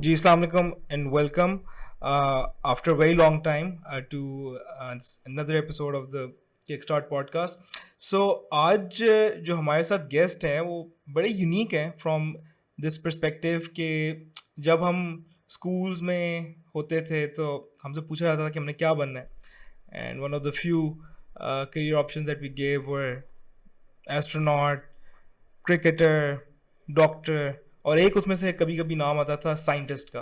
Ji Assalamu alaikum and welcome after a very long time to another episode of the Kickstart podcast. So आज जो हमारे साथ guest हैं वो बड़े यूनिक हैं फ्रॉम दिस पर्सपेक्टिव कि जब हम स्कूल्स में होते थे तो हमसे पूछा जाता था कि हमने क्या बनना है and one of the few career options that we gave were astronaut, cricketer, doctor और एक उसमें से कभी कभी नाम आता था साइंटिस्ट का.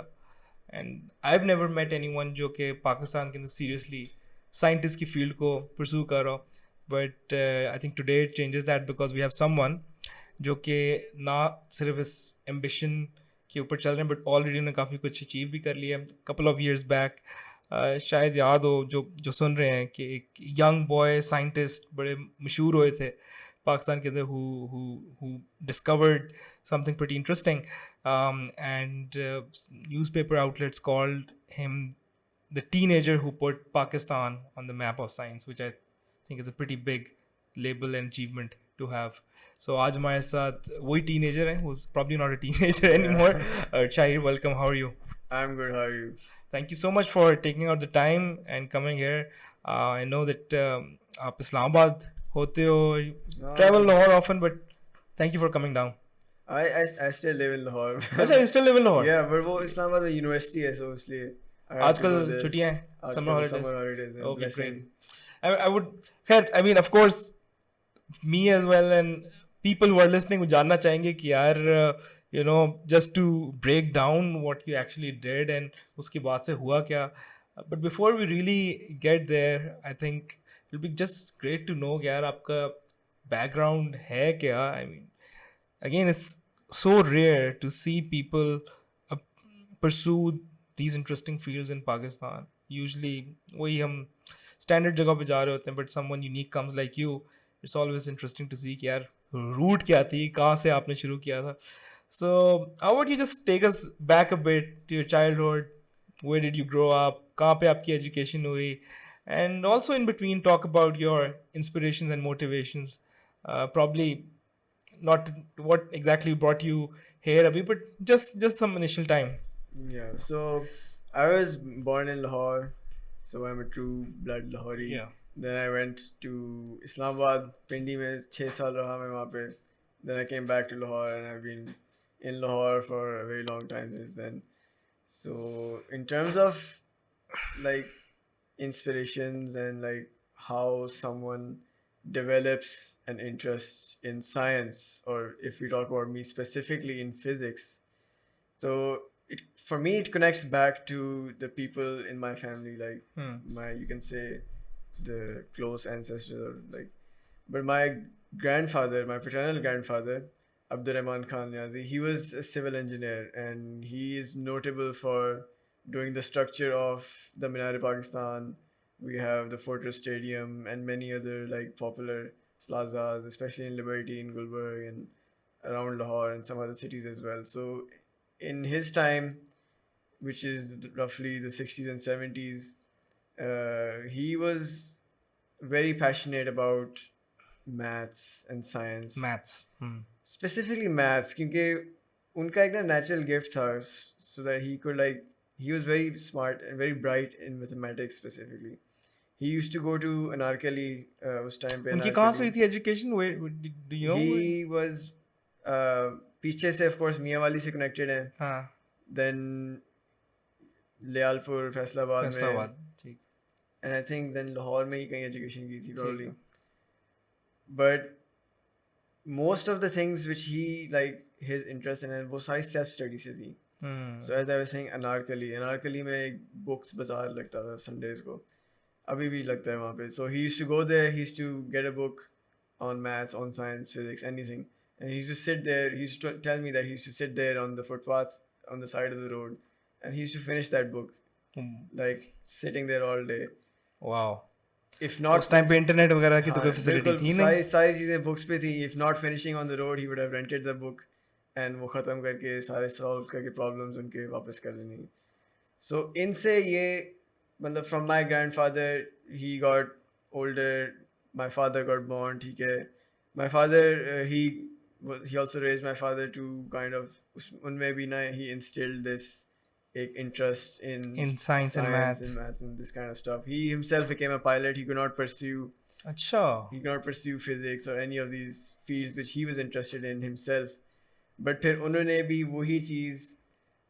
And I have never met anyone जो कि पाकिस्तान के अंदर सीरियसली साइंटिस्ट की फील्ड को परसू कर रहा हो. But I think today it changes that because we have someone जो कि ना सिर्फ इस एम्बिशन के ऊपर चल रहे हैं बट ऑलरेडी उन्होंने काफ़ी कुछ अचीव भी कर लिया. कपल ऑफ ईयर्स बैक शायद याद हो जो सुन रहे हैं कि एक यंग बॉय साइंटिस्ट बड़े मशहूर हुए थे Pakistan के अंदर who discovered something pretty interesting, and newspaper outlets called him the teenager who put Pakistan on the map of science, which I think is a pretty big label and achievement to have. So आज हमारे साथ वही teenager है who's probably not a teenager anymore. Shahir, welcome. How are you? I'm good. How are you? Thank you so much for taking out the time and coming here. I know that आप इस्लामाबाद होते हो, travel Lahore often, but thank you for coming down. I still live in Lahore. अच्छा, you still live in Lahore? Yeah, but वो इस्लामाबाद में university है, so इसलिए आजकल छुट्टियां हैं, summer holidays हैं. Okay, great. I would, I mean, of course, me as well and people who are listening would जानना चाहेंगे कि यार you know, just to break down what you actually did and उसके बाद से हुआ क्या. But before we really get there, I think it'll be just great to know कि यार आपका background है क्या. I mean, again, it's so rare to see people pursue these interesting fields in Pakistan. Usually वही हम standard जगह पे जा रहे होते हैं, but someone unique comes like you. It's always interesting to see कि यार route क्या थी, कहाँ से आपने शुरू किया था. So how would you just take us back a bit to your childhood? Where did you grow up? कहाँ पे आपकी education हुई? And also in between talk about your inspirations and motivations. Probably not what exactly brought you here abhi, but just some initial time. Yeah, so I was born in Lahore, so I'm a true blood Lahori. Yeah. Then I went to Islamabad, Pindi में 6 साल रहा मैं वहाँ पे. Then I came back to Lahore and I've been in Lahore for a very long time since then. So in terms of like inspirations and like how someone develops an interest in science, or if we talk about me specifically in physics, so for me it connects back to the people in my family, like my, you can say, the close ancestors, or like, but my grandfather, my paternal grandfather, Abdurrahman Khan Niazi, he was a civil engineer and he is notable for doing the structure of the Minar-e-Pakistan. We have the Fortress Stadium and many other like popular plazas, especially in Liberty, in Gulberg, and around Lahore and some other cities as well. So in his time, which is roughly the 60s and 70s, he was very passionate about maths and science. Maths. Specifically maths, क्योंकि उनका एक ना natural gift था, so that he could like, he was very smart and very bright in mathematics specifically. He used to go to Anarkali उस time पे. उनकी कहाँ से हुई थी education? Where do you know? He was पीछे से of course मियाँवाली से connected है. हाँ. Then लियालपुर, फैसलाबाद में. ठीक. And I think then Lahore में ही कहीं education की थी probably. But most of the things which he like his interest in, वो सारी self study से थी. So as I was saying, Anarkali में एक books bazaar लगता था Sundays को. अभी भी लगता है वहाँ पे. So he used to go there, he used to get a book on maths, on science, physics, anything. And he used to sit there, he used to tell me that he used to sit there on the footpath on the side of the road and he used to finish that book. Like sitting there all day. Wow. If not, उस time पे internet वगैरह की तो कोई facility थी नहीं. सारी चीजें बुक्स पे थी. If not finishing on the road, he would have rented the book and वो ख़त्म करके सारे सॉल्व करके प्रॉब्लम्स उनके वापस कर देनी. सो इनसे ये मतलब from my grand father he got older, my father got born. ठीक है, my father he also raise my father to kind of उनमें भी ना ही इंस्टिल्ड दिस एक interest in science and math. and maths and this kind of stuff. He himself became a pilot. He could not pursue अच्छा. physics or any of these fields which he was interested in himself. But फिर उन्होंने भी वही चीज़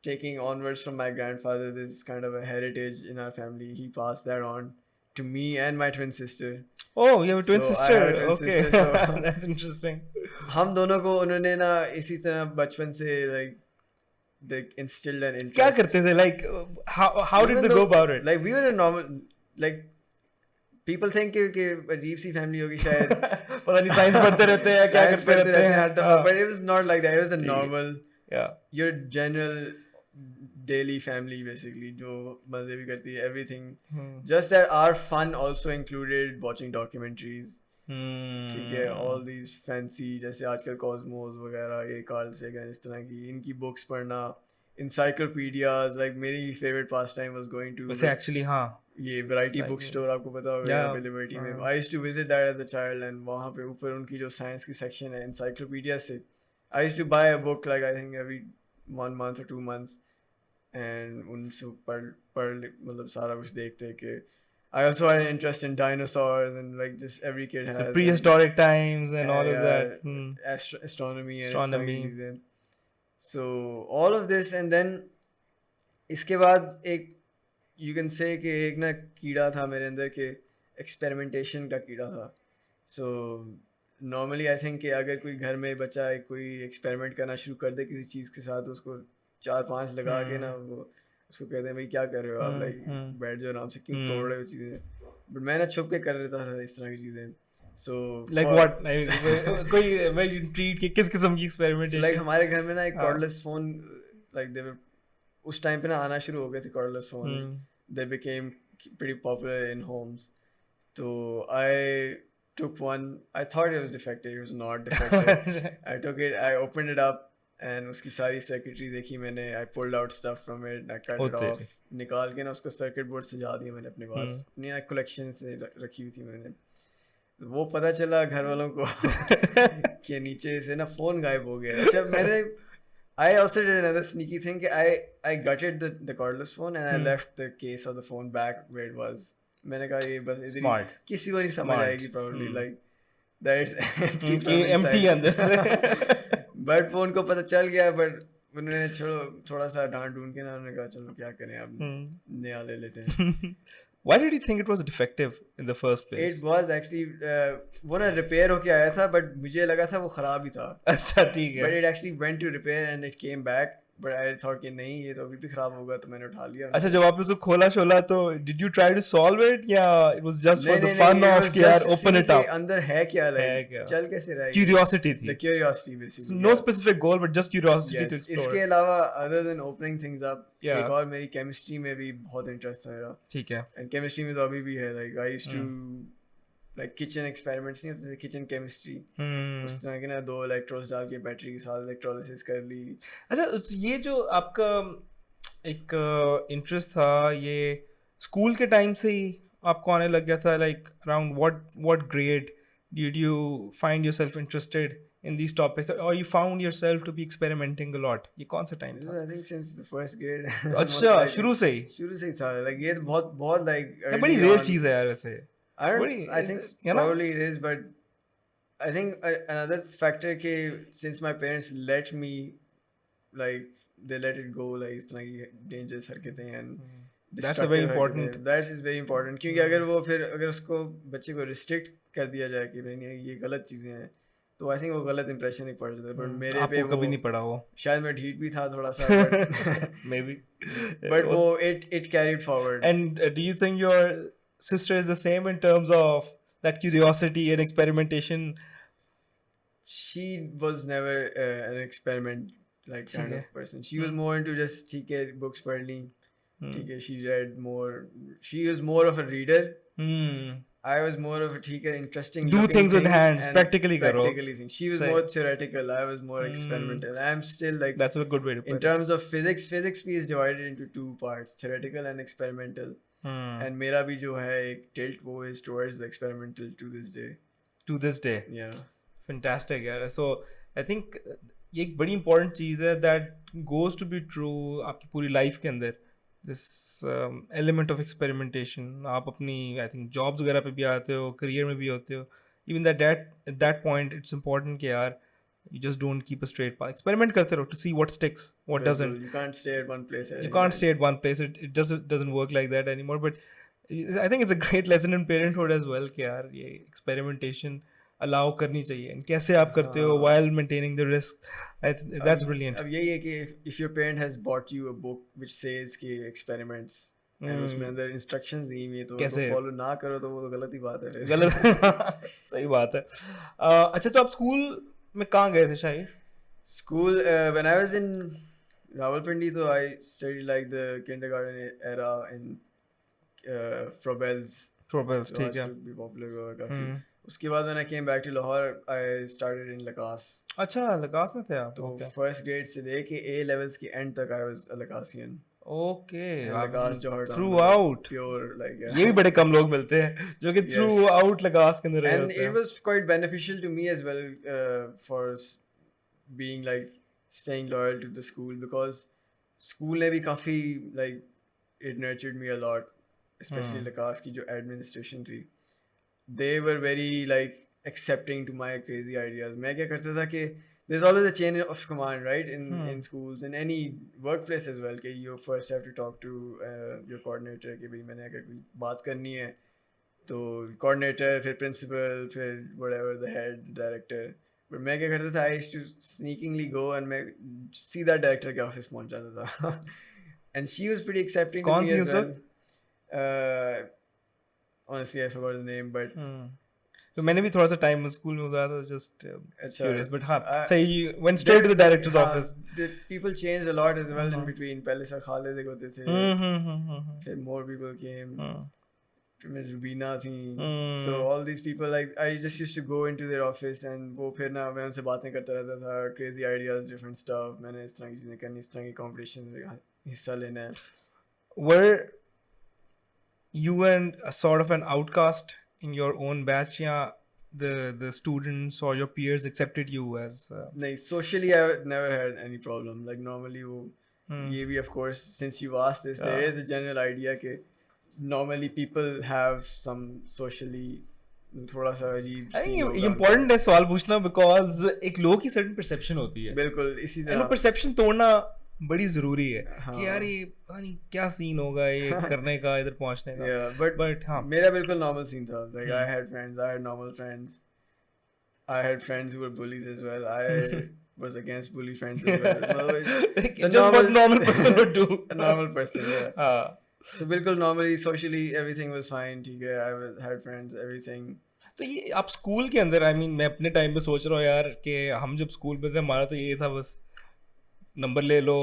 taking onwards from my grandfather, this kind of a heritage in our family, he passed that on to me and my twin sister. Oh, you have a twin So, I sister. have a twin Okay. sister, so That's interesting. हम दोनों को उन्होंने ना इसी तरह बचपन से like they instilled an interest. क्या करते थे? Like, how did Even they go though, about it? like we were a normal, like people think कि अजीब सी family होगी शायद. पता नहीं साइंस पढ़ते रहते हैं क्या Science करते रहते हैं हर दफा, but it was not like that. It was a normal, Yeah. your general daily family basically जो मजे भी करती है everything. Just that our fun also included watching documentaries. ठीक है, all these fancy जैसे आजकल कॉस्मोस वगैरह, ये कार्ल सेगन, इस तरह की इनकी बुक्स पढ़ना, encyclopedias. Like मेरी favorite pastime was going to वैसे actually हाँ. ये वैरायटी बुक स्टोर आपको पता होगा यहाँ पे लिबर्टी में. I used to visit that as a child and वहाँ पे ऊपर उनकी जो साइंस की सेक्शन है encyclopedia से, I used to buy a book like I think every 1 month or 2 months and उनसे पढ़ मतलब सारा कुछ देखते कि I also had an interest in dinosaurs and like just every kid has. So prehistoric times and all of yeah, that. Astronomy and Astronomy. चीज़ें. So all of this and then इसके बाद एक you can say कि एक ना कीड़ा था मेरे अंदर के experimentation का कीड़ा था. So normally I think कि अगर कोई घर में बच्चा कोई experiment करना शुरू कर दे किसी चीज़ के साथ, उसको 4-5 लगा के ना वो उसको कहते हैं भाई क्या कर रहे हो आप, लाइक बैठ जाओ आराम से, क्यों तोड़ रहे हो चीज़ें. बट मैं ना छुप के कर लेता था इस तरह की चीज़ें. सो लाइक व्हाट कोई वेरी इंट्रीग्ड कि किस किस्म की एक्सपेरिमेंटेशन. लाइक हमारे घर में ना एक कॉर्डलेस फोन, लाइक दे वर उस टाइम पे ना आना शुरू हो गए थे cordless phones. They became pretty popular in Holmes. तो आई took one. I thought it was defective. It was not defective. I took it. I opened it up. And उसकी सारी सर्किटरी देखी मैंने. I pulled out stuff from it. I cut it off. निकाल के ना उसको circuit board सजा दिया मैंने अपने पास. अपनी ना कलेक्शन से रखी हुई थी मैंने. वो पता चला घर वालों को कि नीचे से ना फ़ोन गायब हो गया. जब मैंने I also did another sneaky thing. I gutted the cordless phone and I left the case of the phone back where it was. मैंने कहा ये बस इधर किसी को नहीं समझ आएगी probably, like that is empty अंदर से. बट फोन को पता चल गया. बट उन्होंने थोड़ा सा डांट ढूंढ के ना उन्होंने कहा चलो क्या करें अब नया ले लेते हैं. Why did you think it was defective in the first place? It was actually वो ना रिपेयर होके आया था बट मुझे लगा था वो खराब ही था. अच्छा ठीक है. But it actually went to repair and it came back. But I thought कि नहीं ये तो अभी भी खराब होगा, तो मैंने उठा लिया. अच्छा जब आपने उसको खोला शोला तो did you try to solve it या it was just for the fun of कि यार open it up? अंदर है क्या, like चल कैसे रहा है. Curiosity थी. The curiosity basically. So no specific goal but just curiosity to explore. इसके अलावा other than opening things up, एक और मेरी chemistry में भी बहुत interest था मेरा. ठीक है. And chemistry में तो अभी भी है. Like I used to like kitchen experiments नहीं होते थे, kitchen chemistry. उस तरह के ना 2 electrodes डाल के बैटरी के साथ electrolysis कर ली. अच्छा ये जो आपका एक इंटरेस्ट था ये स्कूल के टाइम से ही आपको आने लग गया था? Like around what grade did you find yourself interested in these topics or you found yourself to be experimenting a lot? ये कौन सा टाइम था? I think since the first grade. अच्छा शुरू से ही था. like ये बहुत like बड़ी रेयर चीज़ है यार वैसे. I think probably it is, but I think another factor कि since my parents let me, like they let it go, like इस तरह की dangerous हरकतें and that's a very important. That is very important क्योंकि अगर उसको बच्चे को restrict कर दिया जाए कि नहीं ये गलत चीज़ें हैं, तो आई थिंक वो गलत इंप्रेशन ही पड़ जाता है. बट मेरे पे कभी नहीं पड़ा वो. शायद मैं ढीठ भी था थोड़ा सा. May be. बट वो it carried forward. And do you think your sister is the same in terms of that curiosity and experimentation? She was never an experiment like kind of person. She was more into just ठीक है books पढ़ ली, ठीक है. She read more. She was more of a reader. I was more of a ठीक है interesting Do looking things with hands, and practically करो. practically things. She was Same. more theoretical, I was more experimental. I'm still like, That's a good way to put in it. terms of physics is divided into two parts, theoretical and experimental. And मेरा भी जो है एक tilt वो is towards the experimental to this day. To this day. Yeah. Fantastic यार. So I think ये एक बड़ी important चीज़ है that goes to be true आपकी पूरी life के अंदर. This element of experimentation. आप अपनी I think jobs वगैरह पे भी आते हो, career में भी होते हो. Even at that point it's important कि यार you just don't keep a straight path. Experiment करते रहो to see what sticks, what doesn't. You can't stay at one place. You can't stay at one place. It doesn't work like that anymore. But I think it's a great lesson in parenthood as well कि यार ये experimentation allow करनी चाहिए. And कैसे आप करते हो while maintaining the risk. That's brilliant. अब यही है कि if your parent has bought you a book which says कि experiments and उसमें अंदर instructions दी हुई है तो कैसे? follow ना करो तो वो तो गलत ही बात है फिर. गलत सही बात है. अच्छा तो आप स्कूल में कहाँ गए थे Shahir? School, when I was in Rawalpindi, so I studied like the kindergarten era in Frobels. Probels, So ठीक है. to be popular हुआ काफी. उसके बाद when I came back to Lahore, I started in Lakas. अच्छा लकास में थे आप? तो Okay. first grade से लेके A levels की end तक I was a Lakasian. Okay. And Lakas Johor town Throughout. pure like yeah. ये भी बड़े कम लोग मिलते हैं जो कि Yes. throughout लकास के अंदर रहे And होते it हैं. was quite beneficial to me as well for being like staying loyal to the school because school ने भी काफी like it nurtured me a lot, especially Lakas की जो administration थी. They were very like accepting to my crazy ideas. मैं क्या करता था कि there's always a chain of command, right? In schools, in any workplace as well. कि you first have to talk to your coordinator कि भाई मैंने अगर कोई बात करनी है तो coordinator फिर principal फिर whatever the head director. But मैं क्या करता था I used to sneakingly go and मैं सीधा director के office पहुंच जाता था. And she was pretty accepting to कौन me थी as उस well. Honestly, I forgot the name, but तो मैंने भी थोड़ा सा टाइम स्कूल में गुजारा था just अच्छा, curious but हाँ I- सही went straight to the director's हाँ, office. the people changed a lot as well in between. पहले सर खालिद एक होते थे, फिर more people came. Miss Rubina थी. So all these people like I just used to go into their office and वो फिर ना मैं उनसे बातें करता रहता था, crazy ideas, different stuff. मैंने इस तरह की चीजें करनी, इस तरह की competition में हिस्सा लेना है. Were you and a sort of an outcast in your own batch या the students or your peers accepted you as नहीं, socially I never had any problem. Like normally वो ये भी of course since you asked this, there is a general idea कि normally people have some socially थोड़ा सा अजीब I scene think होगा important है सवाल पूछना because एक लोगों की certain perception होती है. बिल्कुल इसी And वो तरह perception तोड़ना बड़ी जरूरी है हाँ. कि यार ये पता नहीं क्या सीन होगा ये करने का इधर पहुंचने का. yeah, but हाँ मेरा बिल्कुल normal scene था. Like I had friends, I had normal friends, I had friends who were bullies as well. I was against bully friends as well. just what normal person would do. A normal person, yeah. हाँ So बिल्कुल normally socially everything was fine. ठीक है, had friends, everything. तो ये आप school के अंदर I mean मैं अपने टाइम पे सोच रहा हूँ यार कि हम जब स्कूल में थे हमारा तो ये था बस नंबर ले लो,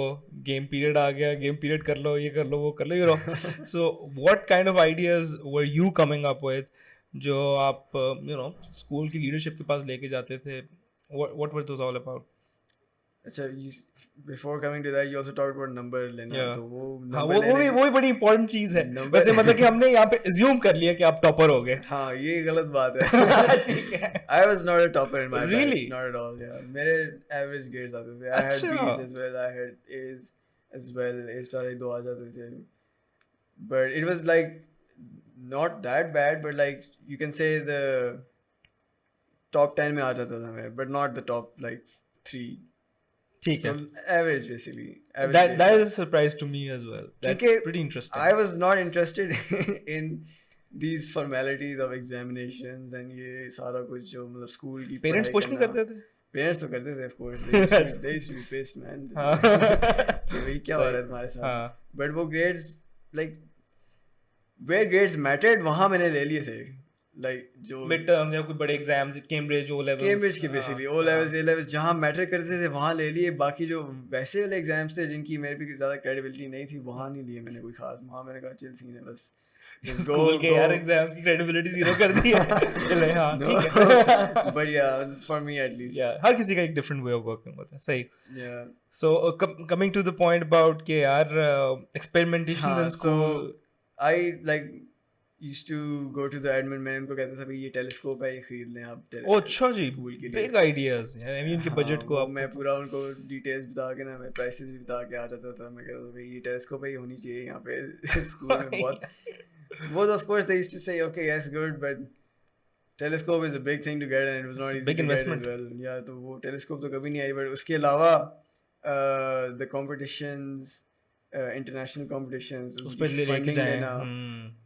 गेम पीरियड आ गया, गेम पीरियड कर लो, ये कर लो, वो कर लो, you know. So what kind of ideas were you coming up with जो आप यू नो स्कूल की लीडरशिप के पास लेके जाते थे? What were those all about? अच्छा, before coming to that you also talked about number लेना. Yeah. तो वो हाँ number लेने वो भी बड़ी इंपॉर्टेंट चीज है. Number- वैसे मतलब कि हमने यहाँ पे अज्यूम कर लिया कि आप टॉपर हो गए. हाँ ये गलत बात है. ठीक है. I was not a topper in my Really? batch, not at all. Yeah, मेरे average grades आते थे. I had अच्छा. B's as well. I had A's as well. A star एक दो आ जाते थे. But it was like not that bad, but like you can say the top 10 में आ जाता था मैं, but not the top like 3. ठीक है. So average basically. Average That grade. is a surprise to me as well. That's क्योंकि pretty interesting. I was not interested in these formalities of examinations and ये सारा कुछ जो मतलब school की parents पढ़ाई पुश नहीं करना. करते थे? पेरेंट्स तो करते थे of course. They used to be pissed, man. हाँ. कि भाई क्या हो रहा है तुम्हारे साथ. हाँ. But वो grades like where grades mattered वहाँ मैंने ले लिए थे. लाइक जो मिड टर्म्स या कोई बड़े exams, Cambridge, O levels, Cambridge के basically O levels A levels जहाँ मैटर करते थे वहाँ ले लिए, बाकी जो वैसे वाले एग्जाम्स थे जिनकी मेरे भी ज़्यादा क्रेडिबिलिटी नहीं थी वहाँ नहीं लिए मैंने कोई खास, वहाँ मैंने कहा चिल सीन है बस स्कूल के यार एग्जाम्स की क्रेडिबिलिटी जीरो कर दी है। चले हाँ ठीक है। बट या फॉर मी एटलीस्ट या हर किसी का एक डिफरेंट वे ऑफ वर्किंग होता है, सही। या so coming to the point about के यार एक्सपेरिमेंटेशन इन हाँ, school. so I like used to go to the admin, मैं उनको कहता था भाई ये टेलीस्कोप है ये खरीद लें आप ओ अच्छा जी, स्कूल के लिए। बिग आइडियाज यार, आई मीन उनके बजट को वो आप मैं पूरा उनको डिटेल्स बता के ना, मैं प्राइसेस भी बता के आ जाता था, मैं कहता था भाई ये टेलीस्कोप है ये होनी चाहिए यहाँ पे स्कूल में बहुत। वो of course they used to say okay yes good but telescope is a big thing to get and it was not It's a easy big to investment. get as well. Yeah, तो वो telescope तो कभी नहीं आई, but उसके अलावा the competitions, international competitions, उस पे उनकी लेके funding जाएं। लेना,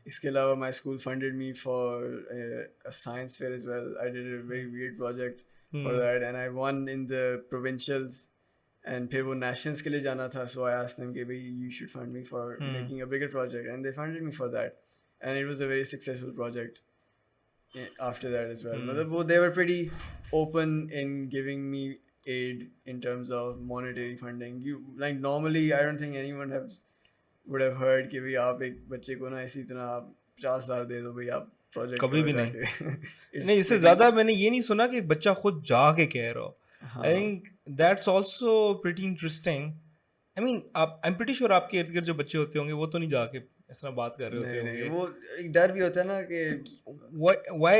इसके अलावा my school funded me for a science fair as well. I did a very weird project for that and I won in the provincials and फिर वो nationals के लिए जाना था, so I asked them कि भाई you should fund me for making a bigger project and they funded me for that and it was a very successful project after that as well. मतलब वो they were pretty open in giving me aid in terms of monetary funding. You like normally I don't think anyone would have heard कि भाई आप एक बच्चे को ना इसी तरह आप 50,000 दे दो भाई आप प्रोजेक्ट कभी भी नहीं। It's नहीं, इससे ज्यादा मैंने ये नहीं सुना कि बच्चा खुद जाके कह रहा हो। हाँ। I think that's also pretty interesting. I mean आप, आई एम प्रीटी श्योर आपके इर्द गिर्द जो बच्चे होते होंगे वो तो नहीं जाके इस तरह बात कर रहे होते नहीं, होंगे। वो एक डर भी होता है ना कि Why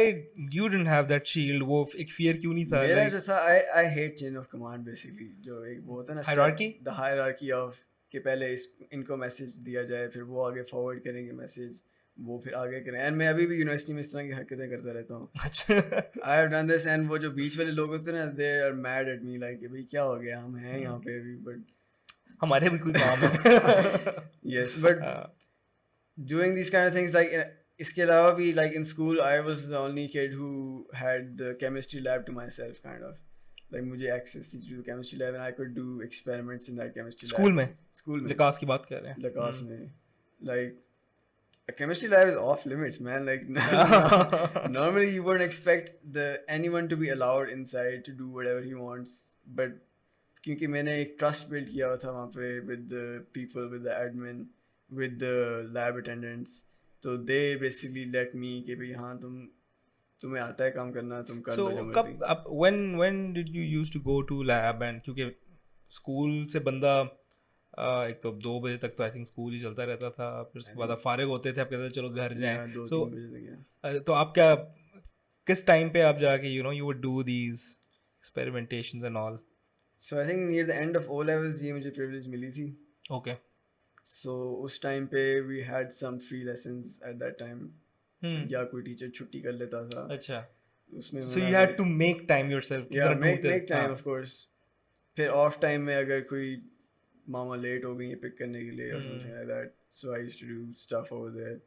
you didn't have that shield? वो एक fear क्यों नहीं था? मेरा Like, जो था I hate chain of command basically, जो एक वो होता है ना Hierarchy? the hierarchy of कि पहले इनको मैसेज दिया जाए फिर वो आगे फॉरवर्ड करेंगे मैसेज, वो फिर आगे करें, एंड मैं अभी भी यूनिवर्सिटी में इस तरह की हरकतें करता रहता हूँ। अच्छा। I have done this and वो जो बीच वाले लोग होते हैं ना they are mad at me like भाई क्या हो गया, हम हैं यहाँ पे अभी, but हमारे भी कोई काम है। yes but doing these kind of things like इसके अलावा भी like in school I was the only kid who had the chemistry lab to myself kind of like मुझे access थी to the chemistry lab and I could do experiments in that chemistry lab. School में में विकास की बात कर रहे हैं। लकास में like a chemistry lab is off limits man, like normally you wouldn't expect anyone to be allowed inside to do whatever he wants, but क्योंकि मैंने एक trust build किया हुआ था वहाँ पे with the people, with the admin, with the lab attendants, तो they basically let me कि भाई हाँ तुम्हें आता है काम करना, तुम कर So लो जो कब मर्जी। आप when did you used to go to lab and क्योंकि स्कूल से बंदा एक तो 2 बजे तक तो आई थिंक स्कूल ही चलता रहता था, फिर उसके बाद आप फारिग होते थे, आप कहते थे चलो घर जाएं। 2-3 बजे तक यार। तो आप क्या किस टाइम पे आप जाके you would do these experimentations and all? So I think near the end of O levels ये मुझे privilege मिली थी। Okay. So उस टाइम पे we had some free lessons at that time, या कोई टीचर छुट्टी कर लेता था अच्छा। उसमें So you had to make time yourself. yeah make time of course। फिर ऑफ टाइम में अगर कोई मामा लेट हो गई पिक करने के लिए or something like that, so I used to do stuff over there.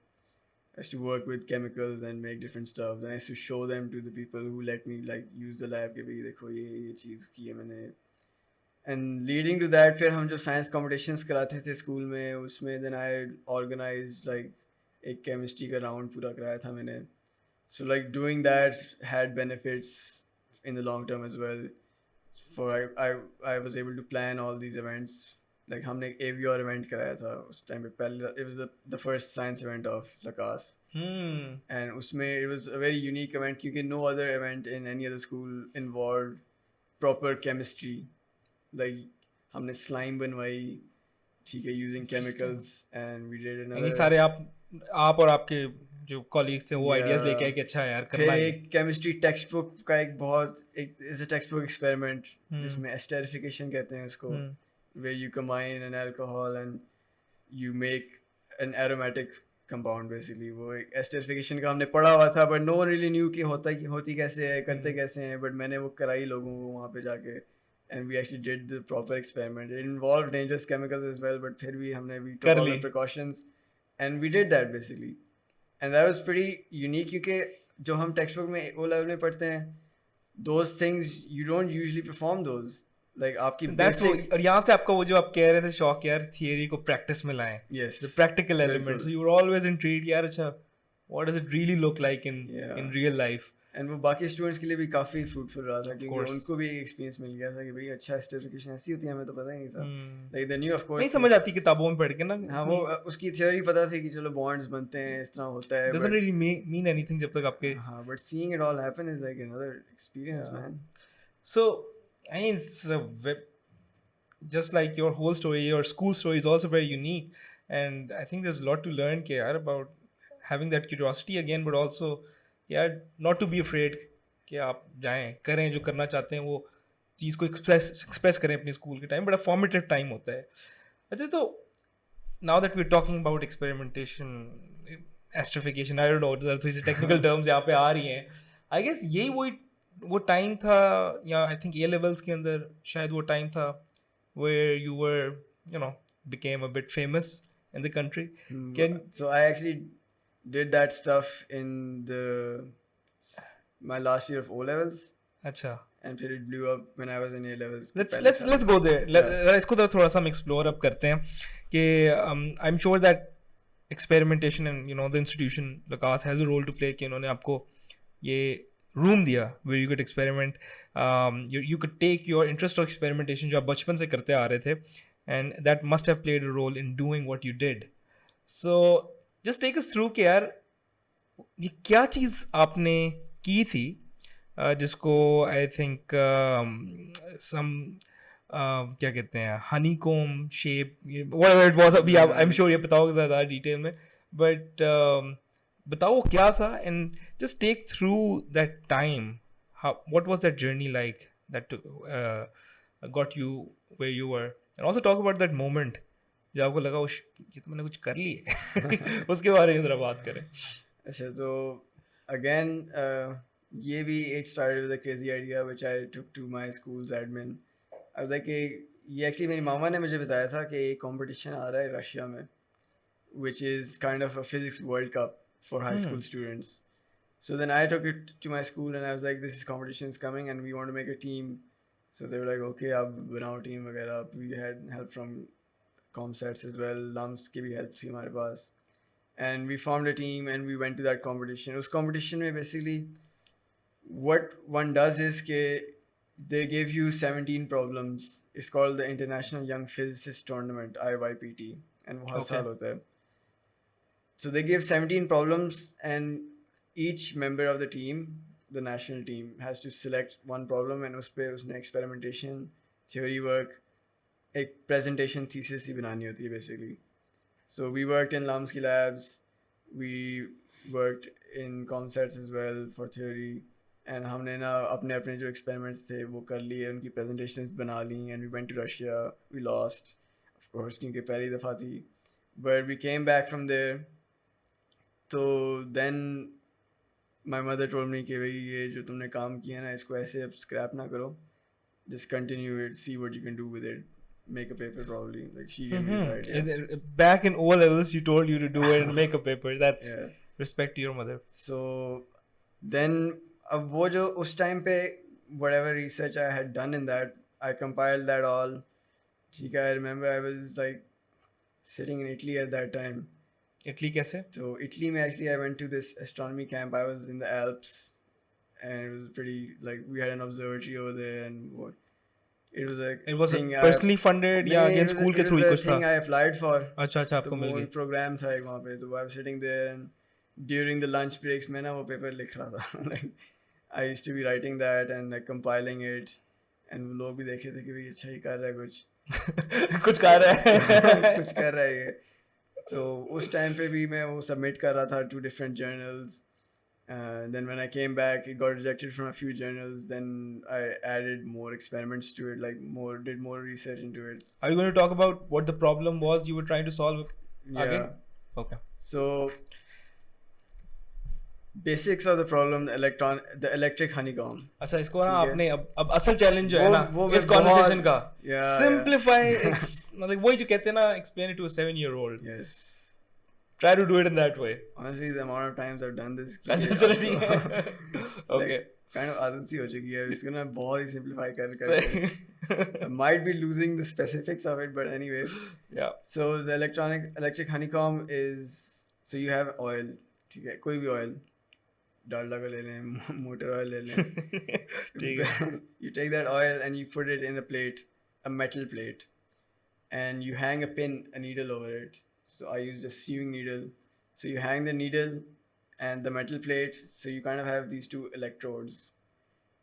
I used to work with chemicals and make different stuff. Then I used to show them to the people who let me like use the lab कि भाई देखो ये चीज़ की है मैंने। And leading to that फिर हम जो science competitions कराते थे स्कूल में उसमें then I organized like एक chemistry का round पूरा कराया था मैंने। So like doing that had benefits in the long term as well. For I was able to plan all these events. Like हमने एक AVR event कराया था उस टाइम पे पहले, it was the first science event of Lakas. And उसमें it was a very unique event क्योंकि no other event in any other school involved proper chemistry. Like हमने slime बनवाई, ठीक है, using chemicals and we did another. ये सारे आप और आपके जो कॉलीग्स थे वो आइडियाज लेके आए कि अच्छा यार करना है। एक केमिस्ट्री टेक्स्ट बुक का एक टेक्स्ट बुक एक्सपेरिमेंट जिसमें एस्टेरिफिकेशन कहते हैं उसको, where you combine an alcohol and you make an aromatic compound basically. वो एक एस्टेरिफिकेशन का हमने पढ़ा हुआ था but no one really knew कि होती कैसे है, करते कैसे हैं, but मैंने वो कराई लोगों को वहाँ पे जाके and we actually did the proper experiment. It involved dangerous chemicals as well but फिर भी we took all the precautions and we did that basically. And that was pretty unique क्योंकि जो हम टेक्स्ट बुक में O level में पढ़ते हैं those things you don't usually perform those. Like आपकी basic और यहाँ से आपका वो जो आप कह रहे थे शौक यार थियरी को प्रैक्टिस में लाएं, yes the practical element. So you were always intrigued यार अच्छा what does it really look like in Yeah. real life. And वो बाकी स्टूडेंट्स के लिए भी काफ़ी फ्रूटफुल रहा था क्योंकि course. उनको भी एक्सपीरियंस मिल गया था कि भाई अच्छा सर्टिफिकेशन ऐसी होती है, हमें तो पता ही नहीं था. Hmm. Like the new of नहीं कोर्स समझ आती किताबों में पढ़ के ना. हाँ वो उसकी थ्योरी पता थी कि चलो बॉन्ड्स बनते हैं, इस तरह होता है, doesn't really mean anything जब तक आपके. हाँ but seeing it all happen is like another experience man. So I mean it's just like your whole story, your school story is also very unique, and I think there's a lot to learn ke yaar about having that curiosity again, but also यार not to be afraid कि आप जाएं करें जो करना चाहते हैं, वो चीज़ को एक्सप्रेस करें अपने स्कूल के टाइम. बड़ा फॉर्मेटिव टाइम होता है. अच्छा तो now that we're talking about experimentation, astrofication, I don't know, थोड़ी सी टेक्निकल टर्म्स यहाँ पे आ रही हैं. आई गेस यही वो टाइम था, या आई थिंक ए लेवल्स के अंदर शायद वो टाइम था where you were, you know, became a bit famous in the country. So I actually did that stuff in my last year of O levels. अच्छा. And फिर it blew up when I was in A levels. Let's go there. इसको थोड़ा सा हम explore up करते हैं कि I'm sure that experimentation and you know the institution Lukas has a role to play कि उन्होंने आपको ये room दिया where you could experiment. You could take your interest of experimentation जो आप बचपन से करते आ रहे थे, and that must have played a role in doing what you did. So just take us through कि यार ये क्या चीज़ आपने की थी जिसको आई थिंक सम क्या कहते हैं honeycomb shape whatever it was, अभी आप आई एम श्योर ये बताओगे ज़्यादा डिटेल में, बट बताओ क्या था, and just take through that time, what was that journey like that got you where you were, and also talk about that moment जब आपको लगा ये तो मैंने कुछ कर लिया उसके बारे में ज़रा बात करें. अच्छा तो अगेन ये भी it started with a crazy idea which I took to my school's admin. I was like ये actually मेरी मामा ने मुझे बताया था कि एक competition आ रहा है रशिया में which is kind of a physics world cup for high school students. So then I took it to my school and I was like this competition is coming and we want to make a team. So they were like okay आप बनाओ team वगैरह. We had help from ComSets as well, LUMS की भी help थी हमारे पास, and we formed a team and we went to that competition. उस competition में basically what one does is कि they give you 17 problems. It's called the International Young Physicist Tournament, IYPT, and वो हर साल होता है. So they give 17 problems and each member of the team, the national team, has to select one problem and उस पे उसने experimentation, theory work, एक presentation thesis ही बनानी होती है basically. So we worked in LUMS की labs, we worked in ComSets as well for theory, and हमने ना अपने अपने जो experiments थे वो कर लिए, उनकी presentations बना ली, and we went to Russia. We lost, of course, क्योंकि पहली दफ़ा थी, but we came back from there. तो then my mother told me कि भाई ये जो तुमने काम किया ना इसको ऐसे अब scrap ना करो, just continue it, see what you can do with it, make a paper probably. Like she gave me this idea. Back in O levels you told you to do it and make a paper. That's respect to your mother. So then अब वो जो उस time पे whatever research I had done in that, I compiled that all. ठीक है, I remember I was like sitting in Italy at that time. Italy कैसे? So Italy में actually I went to this astronomy camp. I was in the Alps and it was pretty, like we had an observatory over there and what. It was a personally funded या again school के through ही कुछ था? thing I applied for. अच्छा आपको मिल गई. तो program था एक वहाँ पे, तो I was sitting there and during the lunch breaks मैं ना वो paper लिख रहा था. Like I used to be writing that and like compiling it, and लोग भी देखे थे कि भाई अच्छा ही कर रहा है कुछ कुछ कर रहा है कुछ कर रहा है ये. तो उस टाइम पे भी मैं वो submit कर रहा था to different journals. Then when I came back, it got rejected from a few journals. Then I added more experiments to it, like did more research into it. Are you going to talk about what the problem was you were trying to solve again? Okay. So basics of the problem, the electric honeycomb. अच्छा इसको ना आपने अब असल challenge जो है ना इस कॉन्वर्सेशन का सिंपलीफाई, मतलब वही जो कहते हैं ना explain it to a 7-year-old. Yes. Try to do it in that way. Honestly, the amount of times I've done this. चलो ठीक है. Okay. Kind of आदत सी हो चुकी है. इसको ना बहुत ही simplify कर. I might be losing the specifics of it, but anyways. Yeah. So the electric honeycomb is, so you have oil. ठीक है, कोई भी ऑयल, डालडा का ले लें, मोटर ऑयल ले लें. ठीक है. You take that oil and you put it in a plate, a metal plate, and you hang a needle over it. So I used a sewing needle. So you hang the needle and the metal plate, so you kind of have these two electrodes,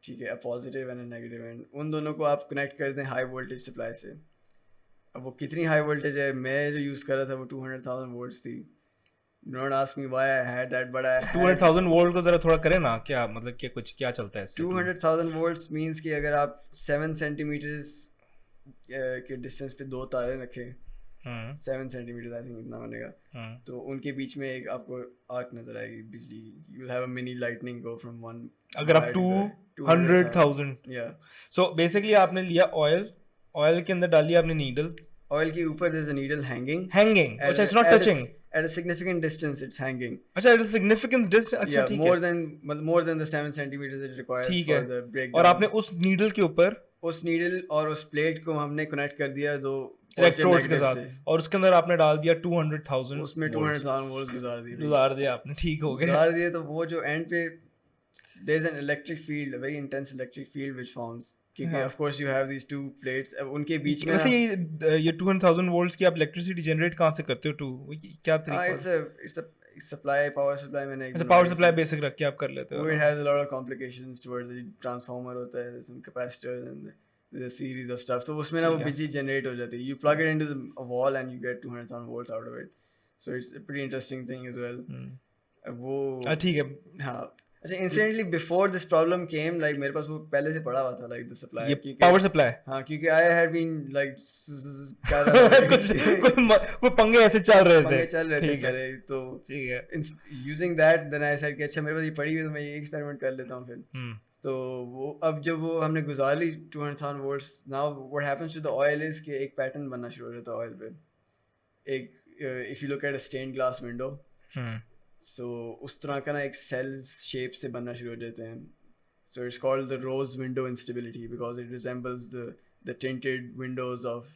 ठीक है, a positive and a negative end. उन दोनों को आप connect कर दें high voltage supply से. अब वो कितनी high voltage है, मैं जो यूज़ कर रहा था वो 200,000 volts थी. Do not ask me why I had that, but I had 200,000 volt को जरा थोड़ा करें ना, क्या मतलब क्या कुछ क्या चलता है इससे? 200,000 volts means कि अगर आप 7 centimeters के डिस्टेंस पे दो तारे रखें, 7 centimeters आई थिंक इतना बनेगा, तो उनके बीच में एक आपको आर्क नजर आएगी बिजली की. You will have a mini lightning go from one. अगर आप 200,000, या सो बेसिकली आपने लिया ऑयल के अंदर डाल दिया आपने नीडल, ऑयल के ऊपर there is a needle hanging. अच्छा, it's not touching. At a significant distance, it's hanging. अच्छा, इट्स सिग्निफिकेंट डिस्टेंस. अच्छा, Yeah, ठीक है. more than the 7 centimeters it requires ठीक for है. the breakdown. और आपने उस नीडल के ऊपर उस नीडल और उस प्लेट को हमने कनेक्ट कर दिया दो इलेक्ट्रोड्स के negative साथ, से. और उसके अंदर आपने डाल दिया 200,000. उसमें 200,000 वोल्ट गुजार दिया आपने, ठीक हो गया. गुजार दिए. तो वो जो एंड पे there is an electric field, a very intense electric field which forms, क्योंकि हाँ. of course you have these two plates. अब उनके बीच में वैसे ये 200,000 वोल्ट्स की आप इलेक्ट्रिसिटी जनरेट कहाँ से करते हो? क्या तरीका? it's a supply, power supply. मैंने अच्छा, पावर सप्लाई बेसिक रख के आप कर लेते हो. it has a lot of complications towards the transformer होता है, some capacitors and there's a series of stuff. तो उसमें ना वो ठीक है. बिजली generate हो जाती है. You plug it into a wall and you get 200,000 volts out of it. So it's a pretty interesting thing as well. वो ठीक है. हाँ. अच्छा, incidentally before this problem came, like मेरे पास वो पहले से पड़ा हुआ था, like the supply. ये पावर सप्लाई. हाँ, क्योंकि I had been like कर रहा था कोई पंगे ऐसे चल रहे थे. पंगे चल रहे थे ठीक है. पहले, तो ठीक है. using that then I said कि अच्छा मेरे पास ये पड़ी हुई है तो मैं ये एक्सपेरिमेंट कर लेता हूँ फिर. तो वो अब जब वो हमने गुजार ली 200,000 volts, now what happens to the oil is कि एक पैटर्न बनना शुरू हो जाता है ऑयल पे. एक if you look at a stained glass window, so उस तरह का ना एक cells shape से बनना शुरू हो जाते हैं. So it's called the rose window instability because it resembles the tinted windows of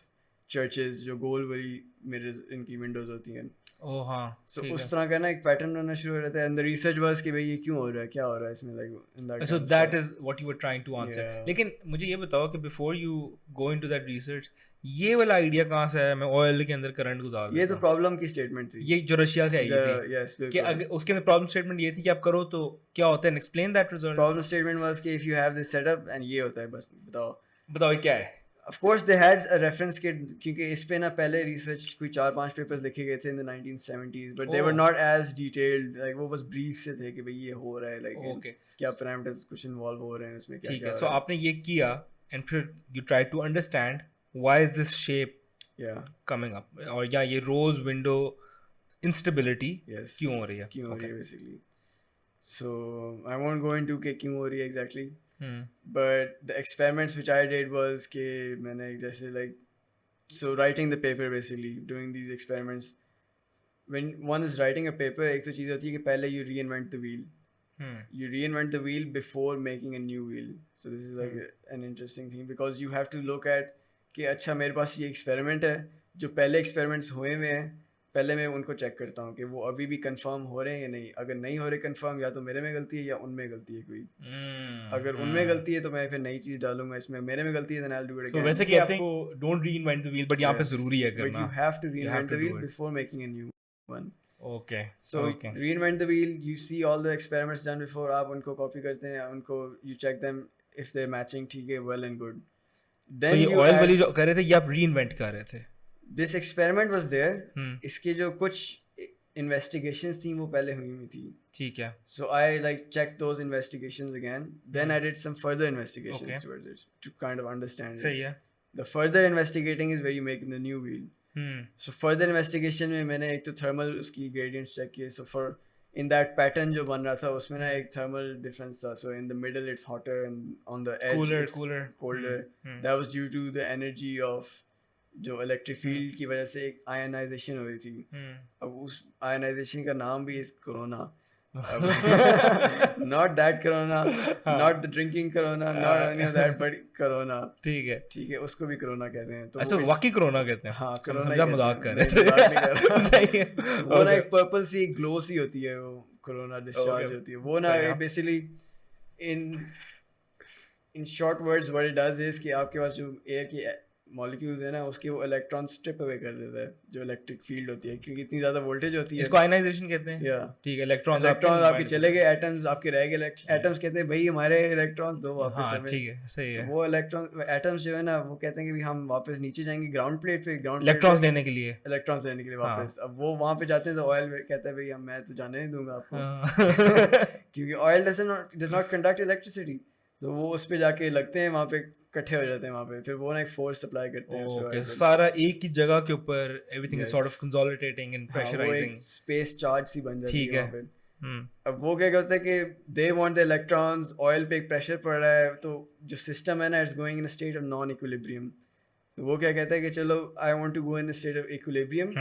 churches, जो गोल वाली mirrors इनकी windows होती हैं. ओह हाँ. So उस तरह का ना एक पैटर्न बनना शुरू हो जाता है. And the research was कि भाई ये क्यों हो रहा है, क्या हो रहा है इसमें, like in that. So that is what you were trying to answer. Yeah. लेकिन मुझे ये बताओ कि before you go into that research, ये वाला आइडिया कहाँ से आया? मैं ऑयल के अंदर करंट गुजार ये तो प्रॉब्लम की स्टेटमेंट थी. ये जो रशिया से आई थी. Yes, कि बिल्कुल. अगर उसके अंदर प्रॉब्लम स्टेटमेंट ये थी कि आप करो तो क्या होता है, and explain that result. Problem statement was कि if you have this setup and ये होता है, बस बताओ ये क्या है? Of course they had a reference kit क्योंकि इस पे ना पहले रिसर्च कोई 4-5 पेपर्स लिखे गए थे in the 1970s, but they were not as detailed. Like वो बस ब्रीफ से थे कि भाई ये हो रहा है, like Okay. क्या पैरामीटर्स कुछ इन्वॉल्व हो रहे हैं उसमें, क्या ठीक क्या है. हो So रहा है. आपने ये किया and फिर you tried to understand why is this shape Yeah. coming up, और या ये rose window instability Yes. क्यों हो रही है? क्यों हो रही है basically. So I won't go into कि क्यों हो रही है exactly. But the experiments which I did was कि मैंने जैसे like so writing the paper basically, doing these experiments. When one is writing a paper, एक तो चीज़ होती है कि पहले you reinvent the wheel. You reinvent the wheel before making a new wheel. So this is like an interesting thing because you have to look at कि अच्छा मेरे पास ये experiment है, जो पहले experiments हुए हुए हैं, पहले मैं उनको चेक करता हूँ कि वो अभी भी कंफर्म हो रहे हैं या नहीं. अगर नहीं हो रहे कंफर्म, या तो मेरे में गलती है या उनमें गलती है कोई. अगर उनमें गलती है तो मैं फिर नई चीज़ डालूंगा. इसमें मेरे में गलती है then I'll do it again. So वैसे कहते हैं को don't reinvent the wheel, but यहाँ पे जरूरी है But करना. you have to You have reinvent to the do wheel it. before making a new one. Okay. So Okay. reinvent the wheel. You see all the experiments done before. आप उनको copy करते हैं, उनको you check them if they're matching, ठीक है, well and good. So ये you oil add- वाली जो कर रहे थे ये आप reinvent कर रहे थे. this experiment was there. इसके जो कुछ investigations थी वो पहले हुई हुई थी. ठीक है. So I like checked those investigations again. Then I did some further investigations Okay. towards it to kind of understand it. सही है. The further investigating is where you make the new wheel. So further investigation में मैंने एक तो thermal उसकी gradients check किए. So for in that pattern जो बन रहा था उसमें ना एक thermal difference था. So in the middle it's hotter and on the edge it's colder. That was due to the energy of जो इलेक्ट्रिक फील्ड की वजह से एक आयनाइजेशन हो रही थी. अब उस आयनाइजेशन का नाम भी इस corona. Not that corona, not the drinking corona, not any of that, but corona. ठीक है, ठीक है, उसको भी कोरोना कहते हैं। तो अच्छा वो वाकई कोरोना कहते हैं? हाँ हम कोरोना समझा ही मजाक कहते कर हैं। रहे नहीं, मजाक नहीं कर रहा। सही है, वो ना okay. एक पर्पल सी ग्लो सी होती है, वो कोरोना डिस्चार्ज Okay. होती है वो ना। बढ़िया। Basically in short words what it does is कि आपके पास जो एयर की मॉलिक्यूल्स है ना, उसके वो इलेक्ट्रॉन स्ट्रिप अवे कर देता है, जो इलेक्ट्रिक फील्ड होती है, क्योंकि इतनी ज़्यादा वोल्टेज होती है। इसको आयनाइजेशन कहते हैं? या ठीक है, इलेक्ट्रॉन्स आपके चले गए, एटम्स आपके रह गए। एटम्स कहते हैं भाई हमारे इलेक्ट्रॉन्स दो वापस हाँ हमें। ठीक है, सही है। वो इलेक्ट्रॉन एटम्स जो है ना, वो कहते हैं कि भी हम वापस नीचे जाएंगे ग्राउंड प्लेट पे, ग्राउंड इलेक्ट्रॉन्स लेने के लिए। इलेक्ट्रॉन्स लेने के लिए वापस। अब वो वहाँ पे जाते हैं तो ऑयल कहता है भाई मैं तो जाने नहीं दूंगा आपको, क्योंकि oil does not conduct electricity. तो वो उस पे जाके लगते हैं, वहाँ पे इकट्ठे हो जाते हैं वहाँ पे, फिर वो ना एक फोर्स सप्लाई करते हैं उस ओके, oil पे। सारा एक ही जगह के ऊपर everything is Yes. Sort of consolidating and हाँ, वो प्रेशराइजिंग। एक स्पेस चार्ज सी बन जाती ठीक है है। वहाँ पे। हम्म, अब वो क्या करते हैं कि they want the electrons, oil पे एक प्रेशर पड़ रहा है, तो जो सिस्टम है ना, it's going in a state of non equilibrium. तो वो क्या कहता है कि चलो I want to go in a state of equilibrium,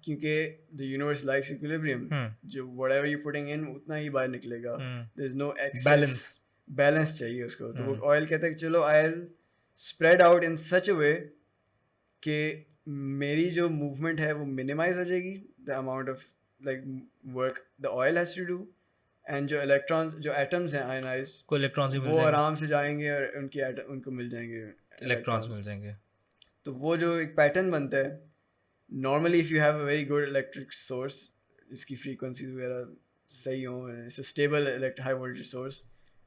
क्योंकि द यूनिवर्स लाइक्स इक्विलिब्रियम। जो व्हाटएवर यू पुटिंग इन उतना ही बाहर निकलेगा, there is no excess, balance चाहिए उसको। तो वो ऑयल कहता है कि चलो I will spread out in such a way कि मेरी जो मूवमेंट है वो मिनिमाइज हो जाएगी, the amount of like work the oil has to do, and जो इलेक्ट्रॉन्स, जो एटम्स हैं आयनाइज्ड, को इलेक्ट्रॉन्स ही मिल वो जाएंगे, आराम से जाएंगे और उनको मिल जाएंगे इलेक्ट्रॉन्स मिल जाएंगे। तो वो जो एक पैटर्न बनता है, normally if you have a very good electric source, जिसकी फ्रीक्वेंसीज वगैरह सही हो, it's a stable high voltage source,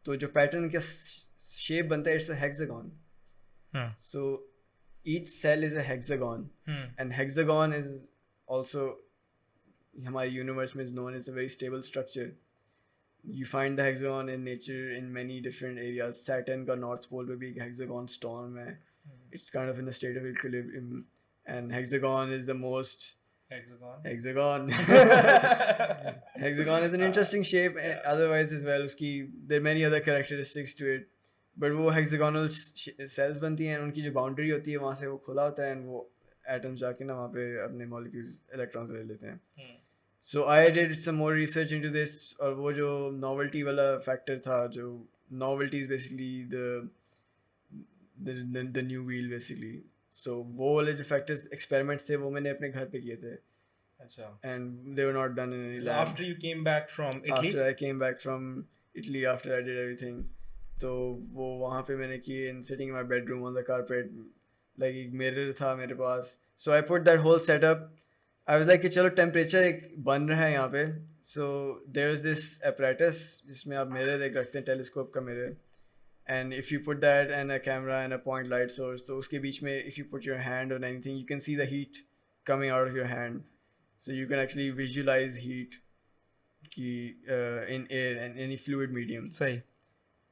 तो जो पैटर्न का शेप बनता है, it's a hexagon. So each cell is a hexagon, and hexagon is also हमारे यूनिवर्स में is known as a very stable structure. You find the hexagon in nature in many different areas. Saturn का north pole पे भी एक hexagon storm है. It's kind of in a state of equilibrium, and hexagon is the most hexagon hexagon is an interesting shape otherwise as well. उसकी there are many other characteristics to it. But वो hexagonal sales बनती हैं, उनकी जो boundary होती है वहाँ से वो खुला होता है, एंड वो एटम्स जाके ना वहाँ पे अपने मॉलिक्यूल्स इलेक्ट्रॉन्स ले लेते हैं। So I did some more research into this, और वो जो नॉवेल्टी वाला फैक्टर था, जो novelty is basically the new wheel basically. So वो वाले जो फैक्टर्स एक्सपेरिमेंट्स थे वो मैंने अपने घर पे किए थे, अच्छा, and they were not done in any lab. After you came back from Italy? After I came back from Italy, after I did everything, तो वो वहाँ पे मैंने किए इन sitting in my bedroom on the carpet, like एक mirror था मेरे पास। So I put that whole setup, I was like कि चलो टेम्परेचर एक बन रहा है यहाँ पे, so there is this apparatus जिसमें आप मिरर एक रखते हैं, टेलीस्कोप का mirror, and if you put that and a camera and a point light source, तो उसके बीच में if you put your hand on anything you can see the heat coming out of your hand, so you can actually visualise heat की in air and any fluid medium. सही।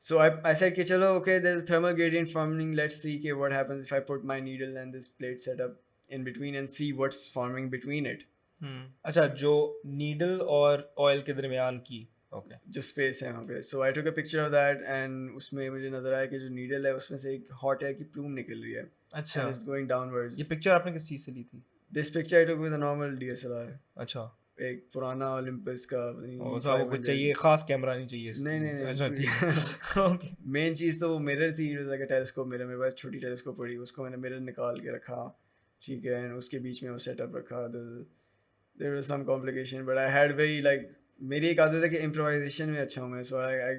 So I said कि चलो okay, there's a thermal gradient forming, let's see कि what happens if I put my needle and this plate setup in between and see what's forming between it. अच्छा, जो needle और oil के दरमियान की, okay, जो स्पेस है वहाँ पे। So I took a picture of that, and उसमें मुझे नज़र आया कि जो नीडल है उसमें से एक hot air की plume निकल रही है, अच्छा, and it's going downwards. ये पिक्चर आपने किस चीज़ से ली थी? This picture I took with a normal DSLR. अच्छा, एक पुराना ओलंपस का वो कुछ चाहिए, खास कैमरा नहीं चाहिए? नहीं अच्छा ठीक है, ओके। मेन चीज़ तो वो मिरर थी, इट वाज टेलीस्कोप मिरर। मेरे पास छोटी टेलीस्कोप पड़ी, उसको मैंने मिरर निकाल के रखा, ठीक है, एंड उसके बीच में वो सेटअप रखा। There was some complication, but I had very like, मेरी एक आदत है कि इम्प्रोवाइजेशन में अच्छा हूँ मैं, so I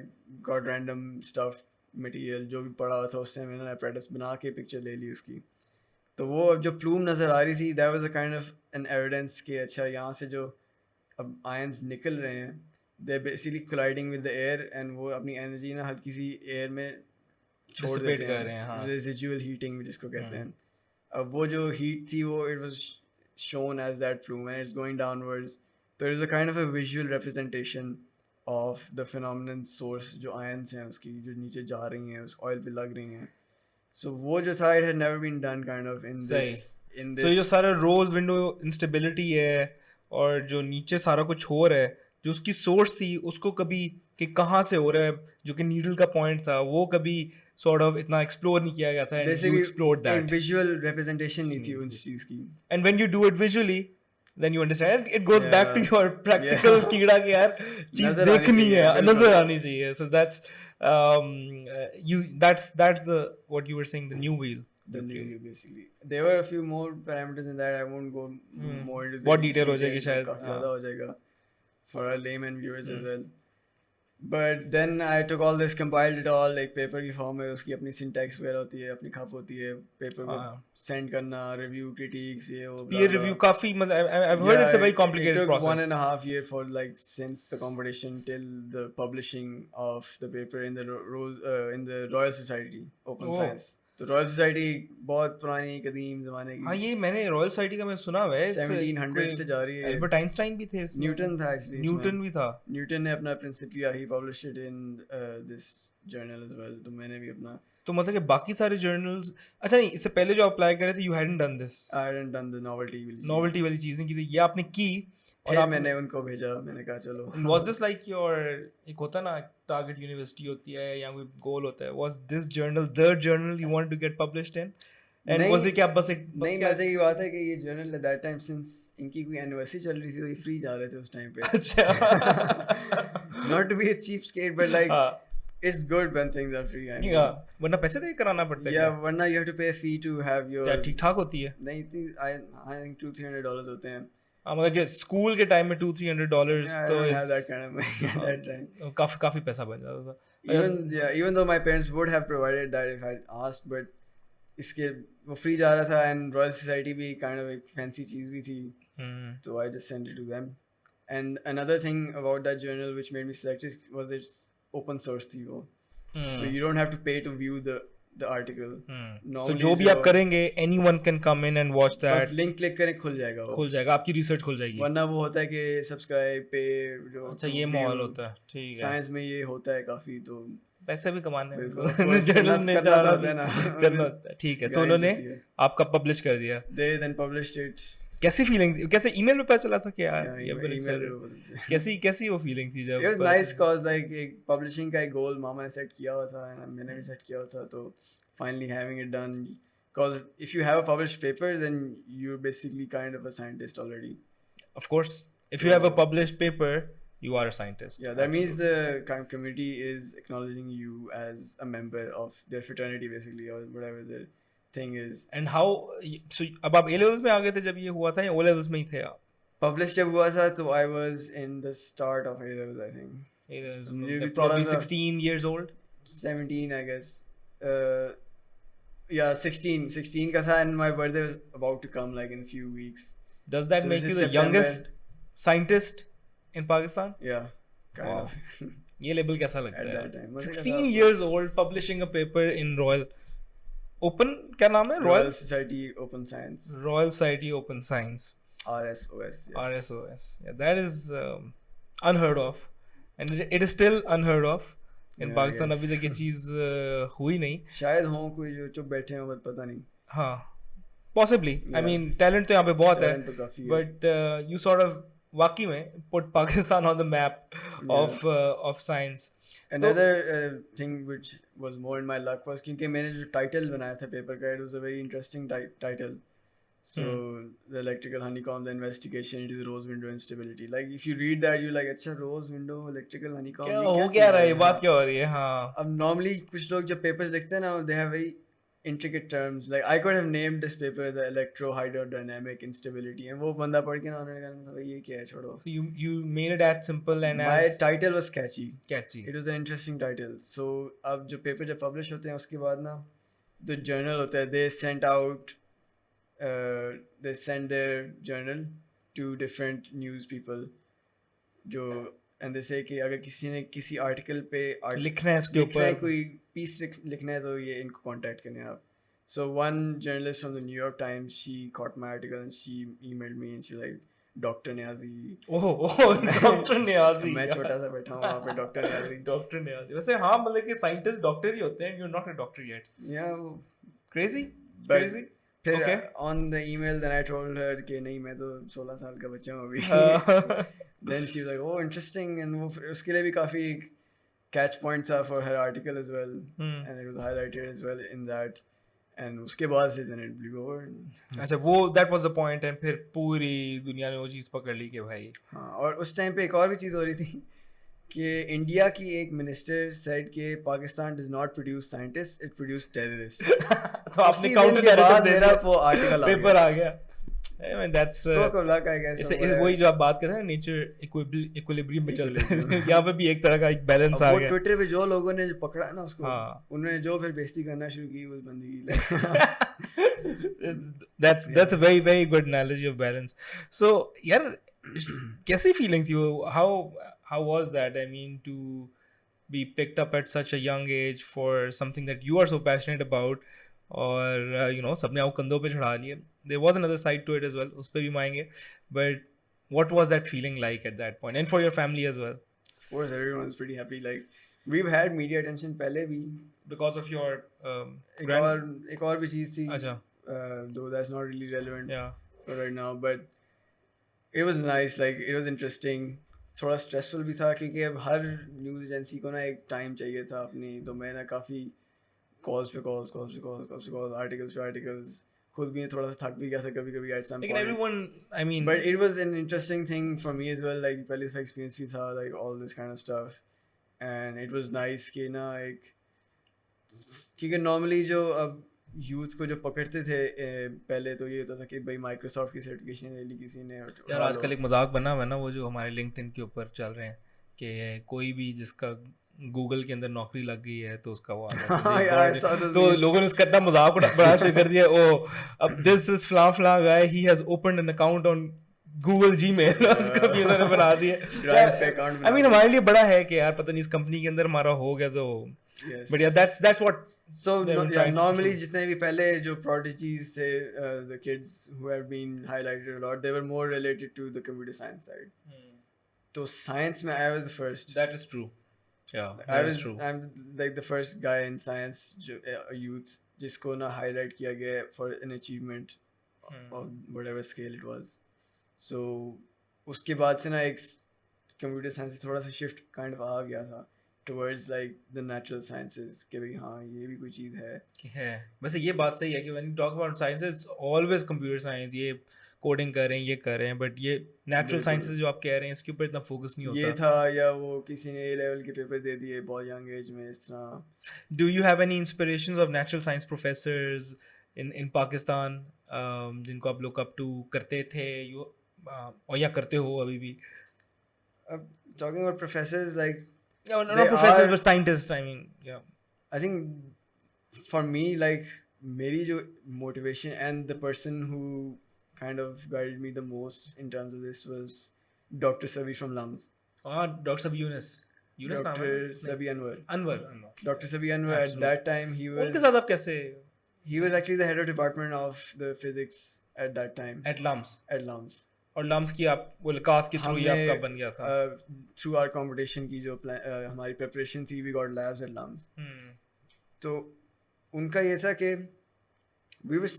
got random stuff material जो भी पड़ा हुआ था उससे मैंने अपरेटस बना के पिक्चर ले ली उसकी। तो वो अब जो प्लूम नज़र आ रही थी, that was a kind of an evidence कि अच्छा यहाँ से जो अब आयंस निकल रहे हैं, they basically colliding with the air, and वो अपनी एनर्जी ना हल्की सी एयर में छोड़ देते हैं, रेजिडुअल हीटिंग जिसको कहते हैं। अब वो जो हीट थी वो it was shown as that plume and it's going downwards, तो it is a kind of a visual representation of the phenomenon source, जो आयंस हैं उसकी जो नीचे जा रही हैं, उस ऑयल पे लग रही हैं। सो वो जो था it had never been done kind of in this. So जो सारा रोज विंडो इंस्टेबिलिटी है और जो नीचे सारा कुछ हो रहा है, जो उसकी सोर्स थी उसको कभी कि कहाँ से हो रहा है, जो कि नीडल का पॉइंट था, वो कभी सॉर्ट ऑफ इतना एक्सप्लोर नहीं किया गया था, and you explored that. Visual representation नहीं थी उस चीज़ की, and when you do it visually then you understand. It goes back to Yeah. your practical Yeah. कीड़ा कि यार चीज नजर आनी देखनी चाहिए, है, बिल्कुल। नजर आनी चाहिए. So that's that's the what you were saying, the new wheel. The new view basically. There were a few more parameters in that. I won't go more into the बहुत detail हो जाएगी details, शायद, काफी हाँ. ज़्यादा हो जाएगा for our layman viewers as well. But then I took all this, compiled it all, like paper की form में उसकी अपनी syntax वगैरह होती है, अपनी खप होती है, paper को हाँ. send करना, review, critiques, ये वो blah Peer blah. review काफी मतलब I've heard it's a very complicated it took process. 1.5 years for like since the competition till the publishing of the paper in the in the Royal Society Open Oh. Science. तो royal society बहुत पुरानी कदीम जमाने हाँ, की, ये मैंने royal society का मैं सुना हुआ है. 1700 से जा रही है. एल्बर्ट आइंस्टाइन भी थे इसमें. न्यूटन था एक्चुअली, न्यूटन भी था. न्यूटन ने अपना प्रिंसिपिया ही publish it in this journal as well. तो मैंने भी अपना, तो मतलब कि बाकी सारे जर्नल्स, अच्छा नहीं, इससे पहले जो अप्लाई करे थे, you hadn't done this. I hadn't done the novelty वाली चीज नहीं की थी, ये आपने की. और फिर मैंने उनको भेजा, मैंने कहा चलो. was this like your, एक होता है ना टारगेट यूनिवर्सिटी होती है या कोई गोल होता है, was this journal the journal you wanted to get published in, and नहीं, was it क्या बस एक नहीं, मजे की बात है कि ये journal at that time since इनकी कोई एनिवर्सरी चल रही थी तो ये फ्री जा रहे थे उस टाइम पे. अच्छा. Not to be a cheap skate but like हाँ, it's good when things are free. I या वरना पैसे दे कराना पड़ता है या क्या? वरना यू हैव टू पे अ फी टू हैव क्या योर, ठीक ठाक होती है? नहीं आई थिंक $200-300 होते हैं. हाँ, मतलब कि स्कूल के टाइम में $200-300 Yeah, I तो don't have that is kind of money at that time. काफी काफी पैसा बन जाता था. Even though my parents would have provided that if I'd asked, but इसके वो फ्री जा रहा था and Royal Society भी kind of एक fancy चीज़ भी थी, हम्म. so I just sent it to them. And another thing about that journal which made me select it was it's open source थी वो, so you don't have to pay to view the article. तो Normally जो भी आप करेंगे, anyone can come in and watch बस that. Link click करें खुल जाएगा वो. खुल जाएगा, आपकी रिसर्च खुल जाएगी. वरना वो होता है कि सब्सक्राइब पे जो अच्छा, ये माहौल होता है. ठीक है, साइंस में ये होता है काफी, तो पैसे भी कमाने हैं. बिल्कुल. जर्नलिस्ट ने करना जाना होता है ना. चलना होता है. ठीक है, तो Guide उन्होंने होती है. आपका पब्लिश कर दिया. They then published it. कैसी फीलिंग थी? कैसे ईमेल पे पता चला था कि यार Yeah, ये बड़ी email चल पे रही है? बोलते थे. कैसी वो फीलिंग थी जब It was पता nice चला? cause like एक publishing का एक goal मामा ने set किया हुआ था and मैंने भी set किया हुआ था, तो finally having it done. Cause if you have a published paper, then you're basically kind of a scientist already. Of course, if you have a published paper, you are a scientist. Yeah, that means the kind of community is acknowledging you as a member of their fraternity basically, or whatever the thing is. And how, so अब आप A levels में आ गए थे जब ये हुआ था, या O levels में ही थे आप? Published जब हुआ था तो I was in the start of A levels, I think. A levels, मुझे भी probably थोड़ा सा- 16 years old. 17 I guess. Yeah, 16 का था, and my birthday was about to come like in a few weeks. Does that So make this you is the September. youngest scientist in Pakistan? Yeah, kind Wow. of. ये label कैसा At लगता that है? time. मजे का 16 था. years old publishing a paper in Royal Open, क्या नाम है? Royal Society Open Science. Royal Society Open Science, RSOS. Yes. RSOS. Yeah, that is unheard of, and it is still unheard of in Yeah, Pakistan. yes. अभी तक ये चीज हुई नहीं. शायद हों कोई जो चुप बैठे हों, but पता नहीं. हाँ, possibly. I Yeah. mean, talent तो यहाँ पे बहुत है, Talent तो काफी है. but you sort of वाकई में put Pakistan on the map of science. Another thing which was more in my luck was क्योंकि मैंने जो title बनाया था paper का, it was a very interesting title. So the electrical honeycomb, the investigation into the rose window instability. Like if you read that, you're like, अच्छा rose window, electrical honeycomb. क्या ये हो क्या क्या चीज़ रहा है, है? ये बात क्या हो रही है? हाँ. अब normally कुछ लोग जब papers लिखते हैं ना, they have very intricate terms. Like I could have named this paper the electrohydrodynamic instability, and वो बंदा पढ़ के ना उन्होंने कहा भाई ये क्या है, छोड़ो. So you made it as simple and My as title was catchy. catchy. It was an interesting title. So अब जो paper जब publish होते हैं उसके बाद ना, the journal होता है, they send their journal to different news people जो, and they say कि अगर किसी ने किसी article पे लिखना है इसके लिखना है, ऊपर. कोई piece लिखना है तो ये इनको contact करें आप. So one journalist from the New York Times, she caught my article and she emailed me and she like, Dr. Niazi. Oh, doctor Niazi. मैं छोटा सा बैठा हूँ वहाँ पे, Dr. Niazi. डॉक्टर नियाजी. वैसे हाँ, मतलब कि साइंटिस्ट डॉक्टर ही होते हैं. You're not a doctor yet. Yeah, वो Crazy? But- Crazy? फिर Okay. on the email then I told her कि नहीं मैं तो 16 साल का बच्चा हूँ अभी. Then she was like, oh interesting, and वो फिर उसके लिए भी काफी catch point था for her article as well, and it was highlighted as well in that. And उसके बाद से then it blew over. अच्छा वो that was the point and फिर पूरी दुनिया ने वो चीज़ पकड़ ली कि भाई हाँ, और उस टाइम पे एक और भी चीज़ हो रही थी कि इंडिया की एक मिनिस्टर सेड कि Pakistan does not produce scientist, it produce terrorist. तो आपने उसी काउंटर दिन के बाद नैरेटिव दे मेरा दिया, वो आर्टिकल आ पेपर गया. आ गया. I mean, that's Stroke of luck, I guess. इसे somewhere. वही जो आप बात कर रहे हैं नेचर इक्विलिब्रियम में चलता है. Equilibrium. यहाँ पे भी एक तरह का एक बैलेंस अब आ वो गया. ट्विटर पे जो लोगों ने जो पकड़ा ना उसको, हाँ. उन्होंने जो फिर बेइज्जती करना शुरू की उस बंदी की. That's a very good analogy of balance. So यार कैसी फीलिंग थी वो? How was that? I mean, to be picked up at such a young age for something that you are so passionate about, और you know सबने आपको कंधों पे चढ़ा लिया. There was another side to it as well. उस पे भी हम आएंगे. But what was that feeling like at that point, and for your family as well? Of course, everyone's pretty happy. Like we've had media attention पहले भी. Because of your एक और भी चीज़ थी. अच्छा. Though that's not really relevant Yeah. for right now, but it was nice. Like it was interesting. थोड़ा stressful भी था क्योंकि अब हर न्यूज़ एजेंसी को ना एक टाइम चाहिए था अपनी, तो मैं ना काफ़ी कॉल्स, आर्टिकल्स खुद भी थोड़ा सा थक भी गया था कभी at some Like point. everyone, I mean, But it was an interesting thing for me as well. Like पहले से experience भी था, like all this kind of stuff, and it was nice कि ना एक, क्योंकि normally जो अब यूथ को जो पकड़ते थे पहले तो ये होता था कि भाई माइक्रोसॉफ्ट की सर्टिफिकेशन ले ली किसी ने. यार आजकल एक मजाक बना हुआ है ना वो जो हमारे लिंक्डइन के ऊपर चल रहे हैं कि कोई भी जिसका गूगल के अंदर नौकरी लग गई है तो उसका वो आ गया. हाँ, yeah, I saw those तो memes. लोगों ने उसका इतना मजाक बड़ा शुरू कर दिया. ओ अब दिस इज फला guy, he has opened an account on Google Gmail. उसका भी उन्होंने बना दिया. Drive पे account बना आई मीन हमारे लिए बड़ा है कि यार पता नहीं इस कंपनी के अंदर हमारा हो गया तो. Yes. बट यार that's what. So They were yeah, trying to normally pursue. जितने भी पहले जो prodigies थे, the kids who have been highlighted a lot, they were more related to the computer science side. तो science में I was the first. That is true. Yeah, I that is was true. I'm like the first guy in science जो youth जिसको ना highlight किया गया for an achievement of whatever scale it was. So उसके बाद से ना एक computer science से थोड़ा सा shift kind of आ गया था towards like the natural sciences कि भाई हाँ ये भी कोई चीज़ है. वैसे ये बात सही है कि when you talk about science it's always computer science. ये कोडिंग कर रहे हैं, ये कर रहे हैं, बट ये नेचुरल साइंसेज जो आप कह रहे हैं इसके ऊपर इतना फोकस नहीं होता. ये था या वो किसी ने ए लेवल के पेपर दे दिए बहुत यंग एज में इस तरह. Do you have any inspirations of natural science professors in Pakistan जिनको आप लुक अप टू करते थे और या करते हो अभी भी? Talking about professors, like not professors but scientists, I mean, yeah. I think for me, like मेरी जो motivation and the person who kind of guided me the most in terms of this was Dr. Sabi from LUMS. Dr. Sabi Yunus. Dr. Sabi Anwar. Dr. Sabi Anwar. Absolutely. At that time he was. उनके साथ आप कैसे? He was actually the head of department of the physics at that time. At LUMS. At LUMS. और LUMS की आप वो LCAS के through ही आपका बन गया था. Through our competition की जो हमारी preparation थी, we got labs at LUMS. तो उनका ये था कि we were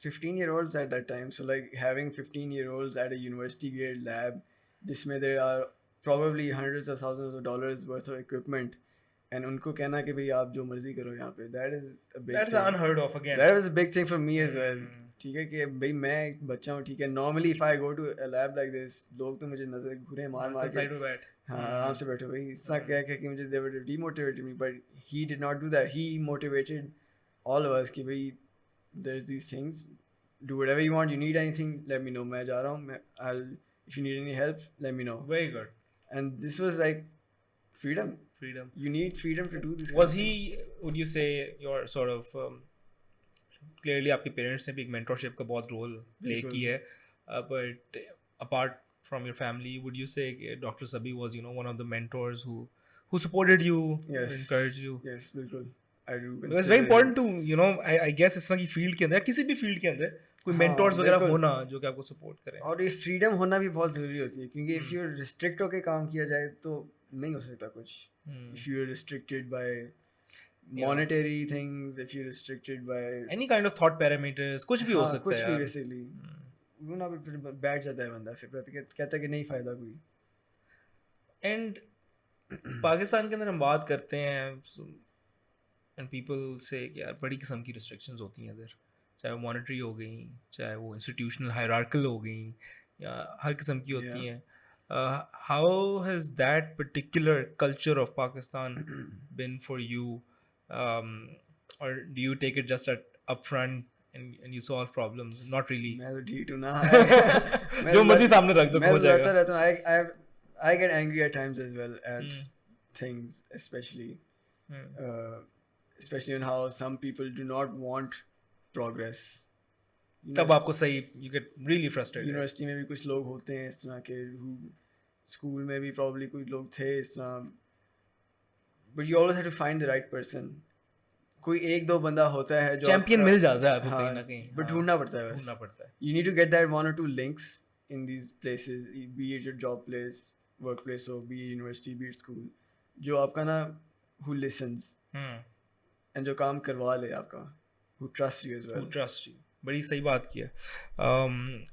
15-year-olds at that time, so like having 15-year-olds at a university grade lab जिसमें there are probably hundreds of thousands of dollars worth of equipment, and उनको कहना कि भाई आप जो मर्जी करो यहाँ पे, that is a big That's thing. unheard of again. That was a big thing for me as well. ठीक है कि भाई मैं एक बच्चा हूँ, ठीक है. Normally if I go to a lab like this, लोग तो मुझे नजर घुरे मार के हाँ आराम से बैठो भाई इस तरह कह कि मुझे they were demotivated me, but he did not do that. He motivated all of us कि भाई there's these things, do whatever you want, you need anything let me know, मैं जा रहा हूँ, I'll if you need any help let me know. Very good. And this was like freedom. You need freedom to do this. Was he, would you say, your sort of clearly आपके parents ने भी एक mentorship का बहुत role play की है, but apart from your family, would you say Dr. Sabi was, you know, one of the mentors who supported you, yes, encouraged you? Yes, बिल्कुल. I do. It's very important to, you know, I guess इस तरह की field के अंदर किसी भी field के अंदर कोई mentors वगैरह होना जो कि आपको सपोर्ट करें. और ये freedom होना भी बहुत ज़रूरी होती है क्योंकि if you restrict होके काम किया जाए तो नहीं हो सकता कुछ. If you are restricted by monetary things, if you're restricted by any kind of thought parameters, कुछ भी हो सकता है. कुछ भी basically. वो ना फिर बैठ जाता है बंदा, फिर कहता है कि नहीं फ़ायदा कोई. And पाकिस्तान के अंदर हम बात करते हैं एंड पीपल से कि यार बड़ी किस्म की रिस्ट्रिक्शंस होती हैं इधर, चाहे वो मॉनेटरी हो गई, चाहे वो इंस्टीट्यूशनल हायरार्कल हो गई, या हर किस्म की होती Yeah. हैं. How has that particular culture of Pakistan been for you? Um, or do you take it just up front and you solve problems? Not really. मैं तो ढीठ हूँ ना. जो मर्जी सामने रख दो मैं हो तो लड़ता जाएगा. रहता हूँ. I get angry at times as well at Hmm. things, especially Hmm. uh, especially on how some people do not want progress. तब आपको सही you get really frustrated. University में भी कुछ लोग होते हैं इस तरह के, स्कूल में भी प्रॉब्ली कुछ लोग थे इस तरह, but you always have to find the right person. कोई एक दो बंदा होता है जो चैंपियन मिल जाता है आपको हाँ, कहीं ना कहीं. बट हाँ, ढूंढना पड़ता है बस. ढूंढना पड़ता है. You need to get that one or two links in these places, be it your job place, workplace, or be it university, be it school, जो आपका ना who listens Hmm. and जो काम करवा ले आपका, who trusts you as Who well. trust you. बड़ी सही बात की है.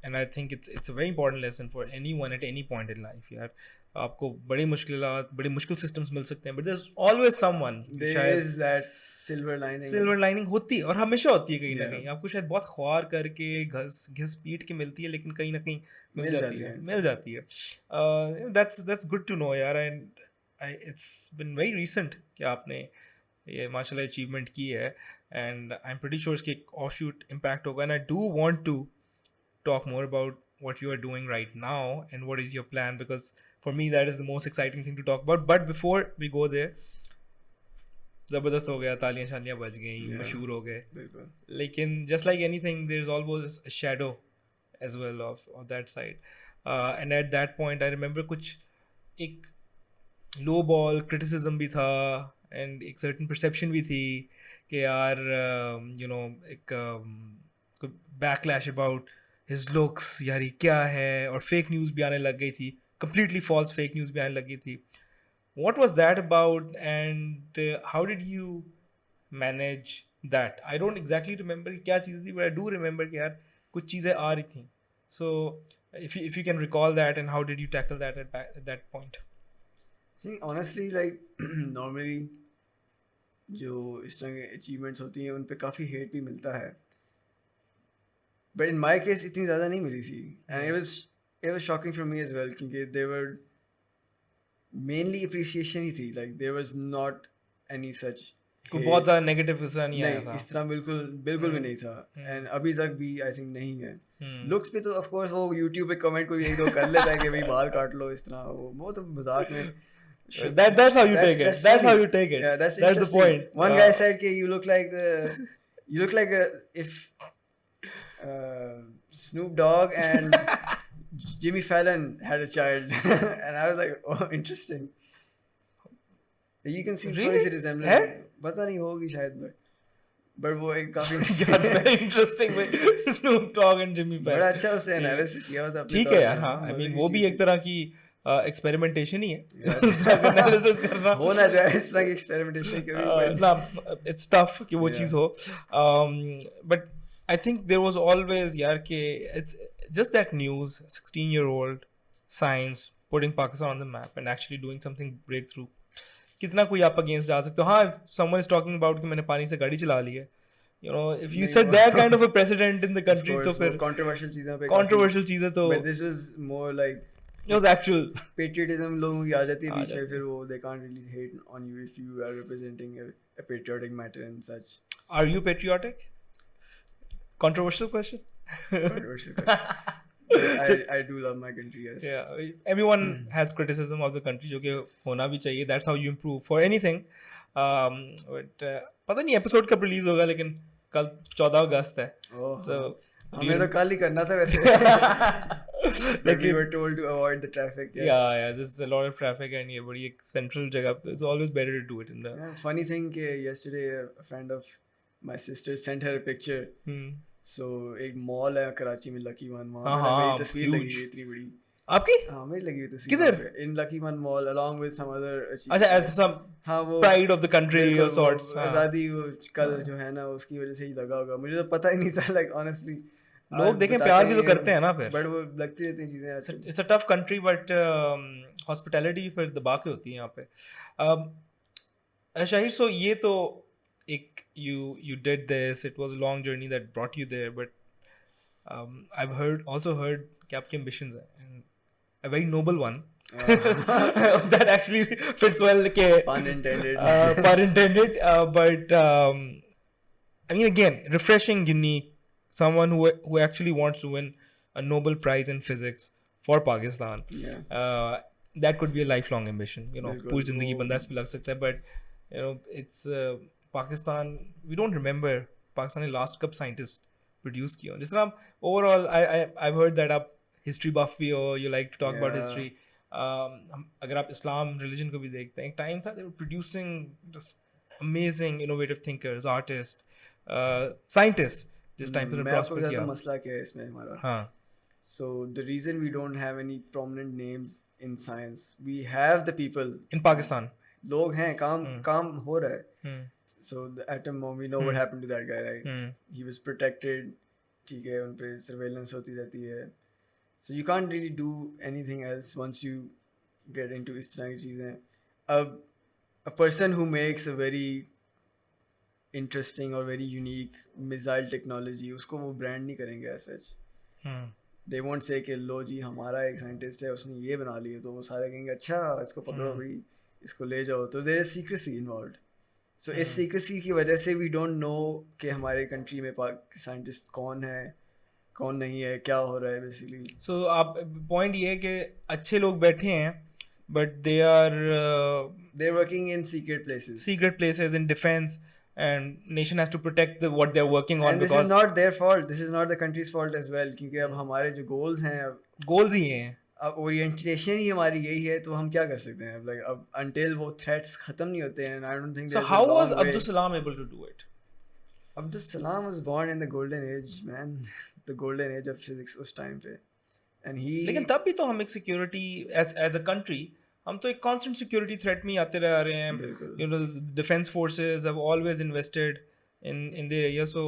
And I think it's a very important lesson for anyone at any point in life. यार आपको बड़ी मुश्किल systems मिल सकते हैं, but there's always someone. There is that silver lining. Silver lining होती है और हमेशा होती है कहीं ना Yeah. कहीं. आपको शायद बहुत ख्वार करके घिस पीट के मिलती है, लेकिन कहीं ना कहीं मिल जाती है. That's good to know यार. And it's been very recent कि आपने ये माशाल्लाह अचीवमेंट की है, and I am pretty sure इसकी एक ऑफ शूट इम्पैक्ट होगा. And I do want to talk more about what you are doing right now and what is your plan, because for me that is the most exciting thing to talk about. But before we go there, ज़बरदस्त हो गया, तालियां शालियां बज गई, मशहूर हो गए, बिल्कुल. लेकिन just like anything there is always a shadow as well of that side. And at that point I remember कुछ एक लो बॉल क्रिटिसिज्म भी था, एंड एक सर्टन परसेप्शन भी थी कि यार एक बैकलैश अबाउट हिज लुक्स, यार ये क्या है, और फेक न्यूज़ भी आने लग गई थी, कंप्लीटली फॉल्स फेक न्यूज़ भी आने लगी थी. What was that about, and how did you manage that? I don't exactly remember क्या चीज़ थी, but I do remember कि यार कुछ चीज़ें आ रही थी. So if you can recall that, and how did you tackle that at that point? See, honestly, like normally जो इस तरह के अचीवमेंट्स होती हैं उन पे काफ़ी हेट भी मिलता है, बट इन माई केस इतनी ज़्यादा नहीं मिली थी. And it was shocking for me as well, क्योंकि they were mainly appreciation ही थी. Like there was not any such कोई बहुत ज़्यादा नेगेटिव इस तरह नहीं आया था. इस तरह बिल्कुल भी नहीं था. एंड अभी तक भी आई थिंक नहीं है. लुक्स पे तो ऑफ कोर्स वो यूट्यूब पे कमेंट कोई एक दो कर लेता है कि भाई बाल काट लो इस तरह, वो तो मजाक में. That's how you take it. That's how you take it. Yeah, that's the point. One guy said कि you look like if Snoop Dogg and Jimmy Fallon had a child. And I was like, oh, interesting. You can see थोड़ी सी resemblance. पता नहीं होगी शायद, but वो एक काफी very interesting way. Snoop Dogg and Jimmy Fallon. बड़ा अच्छा उसने एनालिसिस किया होता. ठीक है यार. हाँ, I mean वो भी एक तरह की एक्सपेरिमेंटेशन ही है. एनालिसिस करना होना चाहिए इस तरह की एक्सपेरिमेंटेशन कभी. ना, इट्स टफ कि वो चीज़ हो. But I think there was always यार कि it's just that news, 16-year-old science putting Pakistan on the map and actually doing something breakthrough. कितना कोई आप अगेंस्ट जा सकते हो. हाँ, समवन इज टॉकिंग अबाउट कि मैंने पानी से गाड़ी चला ली है, if you set that kind of a precedent in the country, तो फिर controversial चीज़ें तो. But this was more like it was actual patriotism लोगों की आ जाती है बीच में, फिर वो they can't really hate on you if you are representing a patriotic matter and such. Are you patriotic? Controversial question. Controversial question. I do love my country, yes. Yeah, everyone has criticism of the country, जो कि होना भी चाहिए. That's how you improve for anything. But पता नहीं episode कब release होगा, लेकिन कल 14 अगस्त है. तो हमें तो कल ही करना था वैसे. But we were told to avoid the traffic. Yes. Yeah, this is a lot of traffic, and ये बड़ी एक central जगह पे. It's always better to do it in the. Yeah, funny thing कि yesterday a friend of my sister sent her a picture. So एक mall है कराची में, lucky one. वहाँ पे मेरी तस्वीर लगी है इतनी बड़ी. आपकी? हाँ, मेरी लगी हुई तस्वीर. किधर? In Lucky One Mall, along with some other. अच्छा, as some हाँ, वो pride of the country or sorts. आज़ादी वो कल जो है ना उसकी वजह से ही लगा होगा. मुझे तो पता ही नहीं था, like honestly. लोग देखें प्यार भी तो करते हैं ना फिर. बट वो लगती रहती हैं चीज़ें. It's a tough country, but hospitality फिर दबा के होती है यहाँ पे. शाहिर, सो ये तो you did this. It was a long journey that brought you there, but I've also heard कि आपकी ambitions है, and a very noble one. That actually fits well. के, Pun intended. Pun intended. But I mean, again, refreshing, unique. Someone who actually wants to win a Nobel Prize in physics for Pakistan. Yeah. That could be a lifelong ambition. बिल्कुल, पूरी जिंदगी वो- बंदा इस पे लग सकता है. But it's Pakistan. We don't remember Pakistani last कब scientists produce किया. जिस तरह overall, I've heard that आप history buff भी हो. You like to talk about Yeah. history. अगर आप इस्लाम religion को भी देखते हैं, एक time था they were producing just amazing innovative thinkers, artists, scientists. जिस time पे मैं उन्होंने आपको prosper बताता किया. हूँ मसला क्या है इसमें हमारा. हाँ. So the reason we don't have any prominent names in science, we have the people. In Pakistan. लोग हैं, काम हो रहा है. Hmm. So the atom bomb, we know what happened to that guy, right? Hmm. He was protected. ठीक है, उन पे surveillance होती रहती है. So you can't really do anything else once you get into इस तरह की चीज़ें. A person who makes a very interesting or very unique missile technology, उसको वो brand नहीं करेंगे as such. Hmm. They won't say कि लो जी हमारा एक साइंटिस्ट है उसने ये बना लिया, तो वो सारे कहेंगे अच्छा इसको पकड़ो भाई, इसको ले जाओ. तो there is secrecy involved. So इस secrecy की वजह से we don't know कि हमारे country में साइंटिस्ट कौन है, कौन नहीं है, क्या हो रहा है basically. So आप point ये है कि अच्छे लोग बैठे हैं, but they are They're working in secret places. secret places in defense, and nation has to protect what they're working on And this because is not their fault. This is not the country's fault as well. क्योंकि अब हमारे जो goals हैं, goals ही हैं. अब orientation ही हमारी यही है, तो हम क्या कर सकते हैं? Like अब until वो threats खत्म नहीं होते हैं, and I don't think So there's a how was long way. Abdus Salam able to do it? Abdus Salam was born in the golden age, man. The golden age of physics उस time पे. And he... लेकिन तब भी तो हम एक security as a country, हम तो एक constant security threat में ही आते रह रहे हैं. बिल्कुल. Defense forces have always invested in the area. So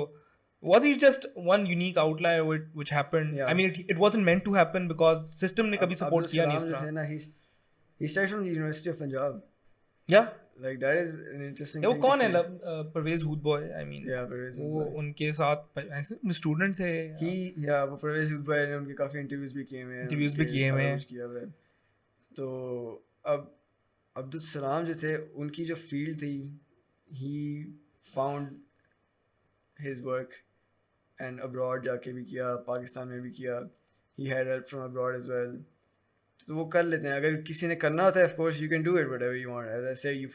was he just one unique outlier which happened? Yeah. I mean, it wasn't meant to happen because system ने कभी support Abdus किया नहीं Salam इस जो है तरह. ना, he started from the University of Punjab. Yeah. Like that is an interesting वो thing कौन to है say. Pervez Hoodbhoy? I mean Yeah, Pervez Hood वो Boy. उनके साथ ऐसे स्टूडेंट थे. वो परवेज हुड बॉय ने उनके काफी इंटरव्यूज भी किए हुए हैं. Interviews भी उनके किए हुए सारा हैं. कुछ किया हुआ है. तो अब अब्दुल सलाम जो थे, उनकी जो फील्ड थी, he found his work and abroad जाके भी किया, पाकिस्तान में भी किया. He had help from abroad as well. तो वो कर लेते हैं. अगर किसी ने करना होता है, of course you can do it whatever you want. As I said, you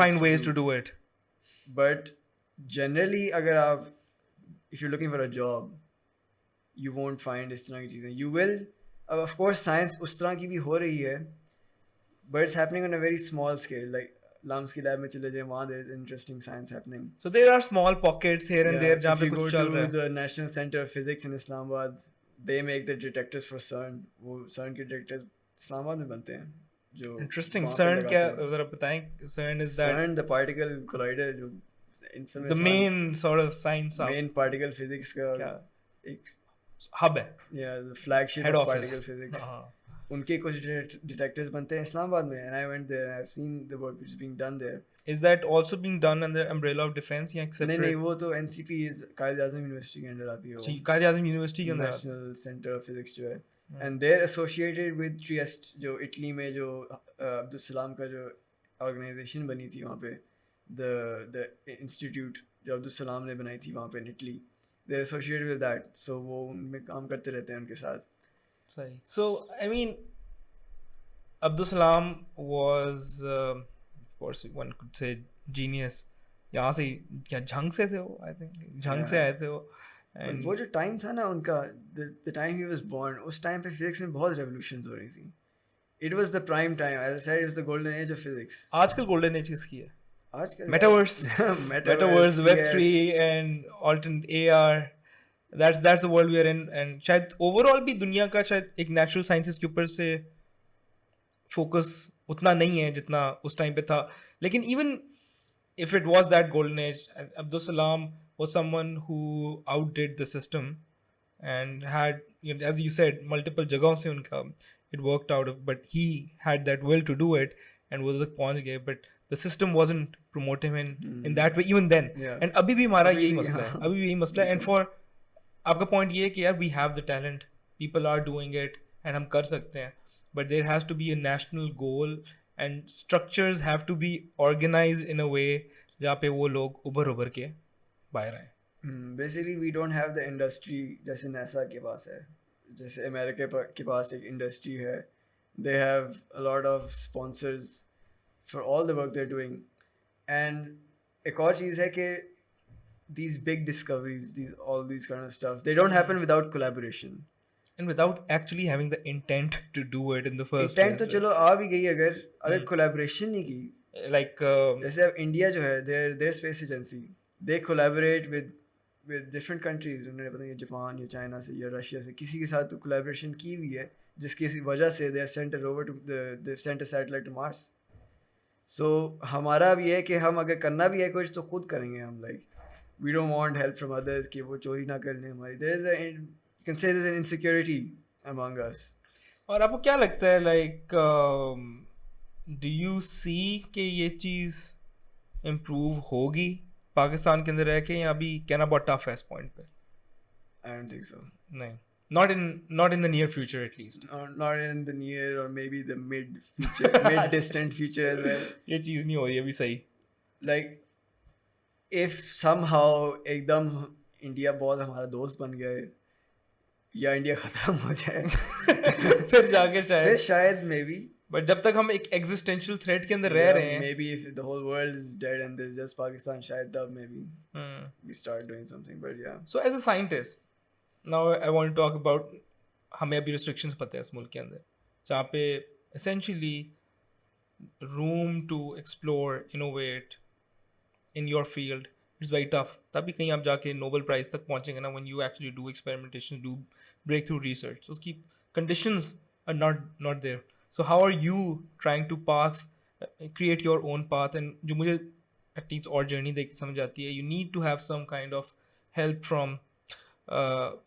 find ways to do it. But generally अगर आप, if you're looking for a job, you won't find इस तरह की चीज़ें. You will, of course science उस तरह की भी हो रही है, but it's happening on a very small scale. Like Lams की lab में चले जाएं, वहाँ there is interesting science happening. So there are small pockets here and Yeah, there जहाँ if पे you कुछ go चल to रहा है. the National Center of Physics in Islamabad, they make the detectors for CERN. वो CERN के detectors Islamabad में बनते हैं. जो Interesting. वहाँ पे CERN क्या लगाते हैं. जरा बताएं? CERN is that CERN, the particle collider, जो infamous the one, main sort of science of main particle physics का क्या एक, hub है, yeah, the flagship head of office. particle physics. हाँ. उनके कुछ detectors बनते हैं इस्लामाबाद में, and I went there and I've seen the work which is being done there. Is that also being done under the umbrella of defense या नहीं separate? वो तो NCP is Quaid Azam university के अंदर आती है वो. जी, कायदे आज़म यूनिवर्सिटी के अंदर. National Center of Physics जो है, and they're associated with Trieste, जो इटली में जो अब्दुल सलाम का जो organization बनी थी वहाँ पे, the institute जो अब्दुल सलाम ने बनाई थी वहाँ पे in Italy, they're associated with that. So वो उनमें काम करते रहते हैं उनके साथ. सही. So I mean, Abdul Salam was of course one could say genius. यहाँ से क्या झंग से थे वो? I think झंग से आए थे वो. And वो जो टाइम था ना उनका, the time he was born, उस टाइम पे फिजिक्स में बहुत revolutions हो रही थी. It was the prime time. As I said, it was the golden age of physics. आजकल गोल्डन एज किसकी है? आजकल Metaverse, Metaverse, yes. Web3 and alternate AR. That's the world we are in. And शायद overall भी दुनिया का शायद एक natural sciences के ऊपर से focus उतना नहीं है जितना उस टाइम पे था. लेकिन even if it was that golden age, Abdul Salam was someone who outdid the system and had, as you said, multiple जगहों से उनका it worked out, but he had that will to do it, and वो तक पहुंच गए, but the system wasn't promoting him in that way even then. Yeah. And अभी भी हमारा अभी यही भी, मसला है, हाँ, अभी भी यही मसला है. And for आपका पॉइंट ये है कि यार we have the talent, people are doing it and हम कर सकते हैं, but there has to be a national goal and structures have to be organized in a way जहाँ पे वो लोग उभर के बाहर आए. Basically we don't have the industry जैसे नासा के पास है, जैसे अमेरिका के पास एक इंडस्ट्री है. They have a lot of sponsors for all the work they are doing. And एक और चीज़ है कि these big discoveries, all these kind of stuff, they don't happen without collaboration. And without actually having the intent to do it in the first intent तो place. चलो आ भी गई, अगर collaboration नहीं की. Like जैसे अब इंडिया जो है, there space agency, they collaborate with different countries. उन्होंने पता नहीं जापान या चाइना से या रशिया से किसी के साथ तो कोलैबोरेशन की हुई है, जिसकी वजह से they sent over to they sent a satellite to Mars. So हमारा अब ये है कि हम अगर करना भी है कुछ तो खुद करेंगे हम. Like we don't want help from others कि वो चोरी ना कर लें हमारी. You can say there's an insecurity among us. और आपको क्या लगता है, like do you see कि ये चीज़ improve होगी पाकिस्तान के अंदर रह के, या अभी कहना बहुत टफ है इस पॉइंट पे? I don't think so. नहीं, not in the near future at least. Not in the near or maybe the mid future, mid distant future as well. ये चीज़ नहीं हो रही अभी सही. Like if somehow एकदम इंडिया बहुत हमारा दोस्त बन गया है या इंडिया ख़त्म हो जाए फिर जाके फिर शायद मे बी. बट जब तक हम एक एग्जिस्टेंशियल थ्रेट के अंदर रह रहे हैं, maybe if the whole world is dead and there is just Pakistan, शायद तब maybe we start doing something. But yeah, so as a scientist now I want to talk about, हमें अभी restrictions पता है इस मुल्क के अंदर जहाँ पे essentially room to explore, innovate in your field it's very tough. तभी कहीं आप जाके नोबेल प्राइज तक पहुंचेंगे ना, when you actually do experimentation, do breakthrough research, so उसकी conditions are not there. So how are you trying to create your own path? And जो मुझे at least और journey देख के समझ आती है, you need to have some kind of help from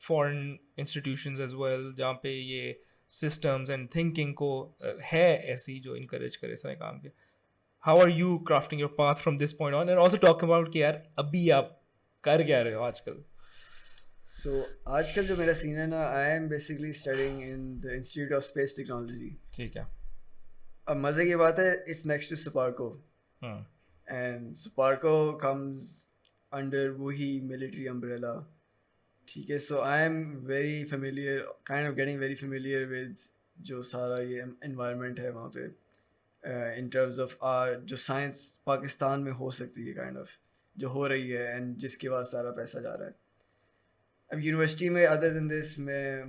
foreign institutions as well, जहाँ पे ये systems and thinking को है ऐसी जो encourage करे इस तरह काम के. How are you crafting your path from this point on? And also talk about कि यार अभी आप कर क्या रहे हो आजकल? So आजकल जो मेरा सीन है ना, I am basically studying in the Institute of Space Technology. ठीक है. अब मज़े की बात है, it's next to Saparco. And Saparco comes under वही military umbrella. ठीक है. So I am very familiar, kind of getting very familiar with जो सारा ये environment है वहाँ पे. In terms of जो साइंस पाकिस्तान में हो सकती है काइंड ऑफ जो हो रही है एंड जिसके बाद सारा पैसा जा रहा है. अब यूनिवर्सिटी में अदर देन दिस में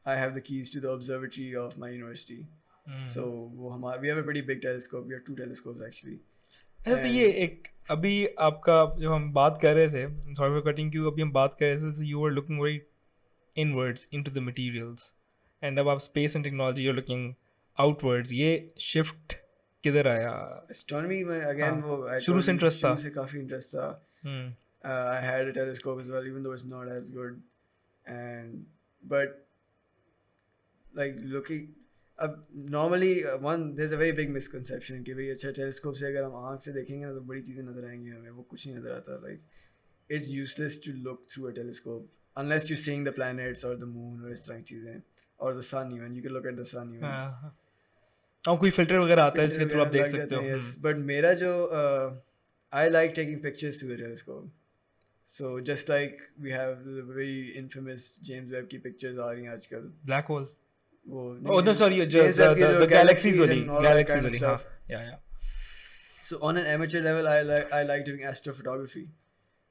I have the keys to the observatory of my university. So वो हमारा we have a pretty big telescope, we have 2 telescopes actually. अच्छा, तो ये एक अभी आपका जब हम बात कर रहे थे, सॉरी फॉर कटिंग यू, अभी हम बात कर रहे थे, so you were looking very inwards into the materials, and अब आप space and technology you are looking outwards. ये शिफ्ट किधर आया? एस्ट्रोनॉमी में अगेन वो शुरू से इंटरेस्ट था? शुरू से काफ़ी इंटरेस्ट था. I had a telescope as well, even though it's not as good. But like looking, normally there's a very big misconception कि भाई अच्छा टेलीस्कोप से अगर हम आँख से देखेंगे ना तो बड़ी चीज़ें नज़र आएंगी हमें, वो कुछ नहीं नज़र आता. Like it's useless to look through a telescope unless you're seeing the planets or the moon or इस तरह की चीज़ें, or the sun even. You can look at the sun even. कोई फिल्टर वगैरह आता है जिसके थ्रू आप देख सकते हो. Yes, but मेरा जो I like taking pictures through the telescope. So just like we have the very infamous James Webb की pictures आ रही हैं आजकल. Black hole. वो Oh no, sorry, the galaxies वाली. Galaxies वाली. हाँ. Yeah. So on an amateur level, I like doing astrophotography.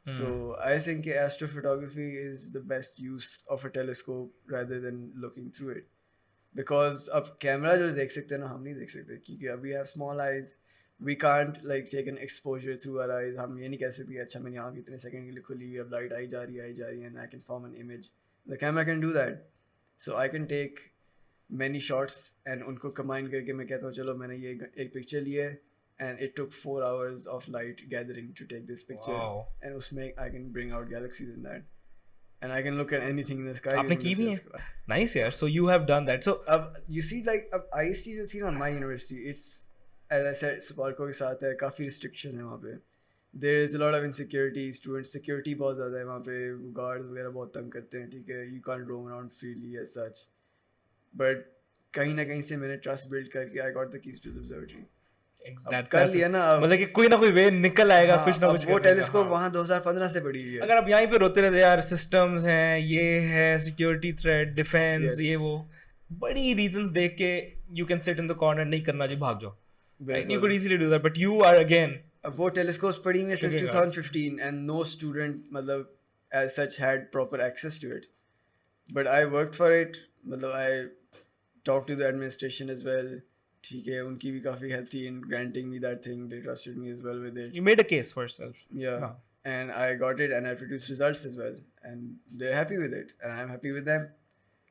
So I think astrophotography is the best use of a telescope rather than looking through it. Because अब camera जो देख सकते हैं ना हम नहीं देख सकते, क्योंकि we have small eyes. We can't like take an exposure through our eyes. हम ये नहीं कह सकते अच्छा मैंने आँख इतने सेकंड के लिए खुली हुई, अब लाइट आई जा रही है and I can form an image. The camera can do that. So I can take many shots and उनको combine करके मैं कहता हूँ चलो मैंने ये एक पिक्चर ली है and it took 4 hours of light gathering to take this picture. Wow. And उसमें I can bring out galaxies in that. and I can look at anything in the sky. आपने using की the भी है? telescope. Nice यार. So you have done that. So You see, like IST जो थी ना my university, it's as I said, Suparco के साथ है, काफी restriction है वहाँ पे. There is a lot of insecurity. Student security बहुत ज़्यादा है वहाँ पे. Guards वगैरह बहुत तंग करते हैं, ठीक है. You can't roam around freely as such. But कहीं ना कहीं से मैंने trust build करके I got the keys to the observatory. अब कर लिया ना. मतलब कि कोई ना कोई वे निकल आएगा कुछ ना कुछ वो करने का, टेलीस्कोप हाँ. वहाँ 2015 से पड़ी हुई है. अगर आप यहीं पे रोते रहते यार सिस्टम्स हैं, ये है सिक्योरिटी थ्रेट, डिफेंस, Yes. ये वो बड़ी रीजंस देख के you can sit in the corner, नहीं करना जी, भाग जाओ. You could easily do that, but you are again अब वो टेलीस्कोप्स पड़ी हुई है since Figuring out. 2015 and no student मतलब as such had proper access to it. But I worked for it. मतलब I talked to the administration as well. ठीक है, उनकी भी काफ़ी help थी in granting me that thing. They trusted me as well with it. you made a case for yourself. Yeah. हाँ. And I got it and I produced results as well. And they're happy with it. And I'm happy with them.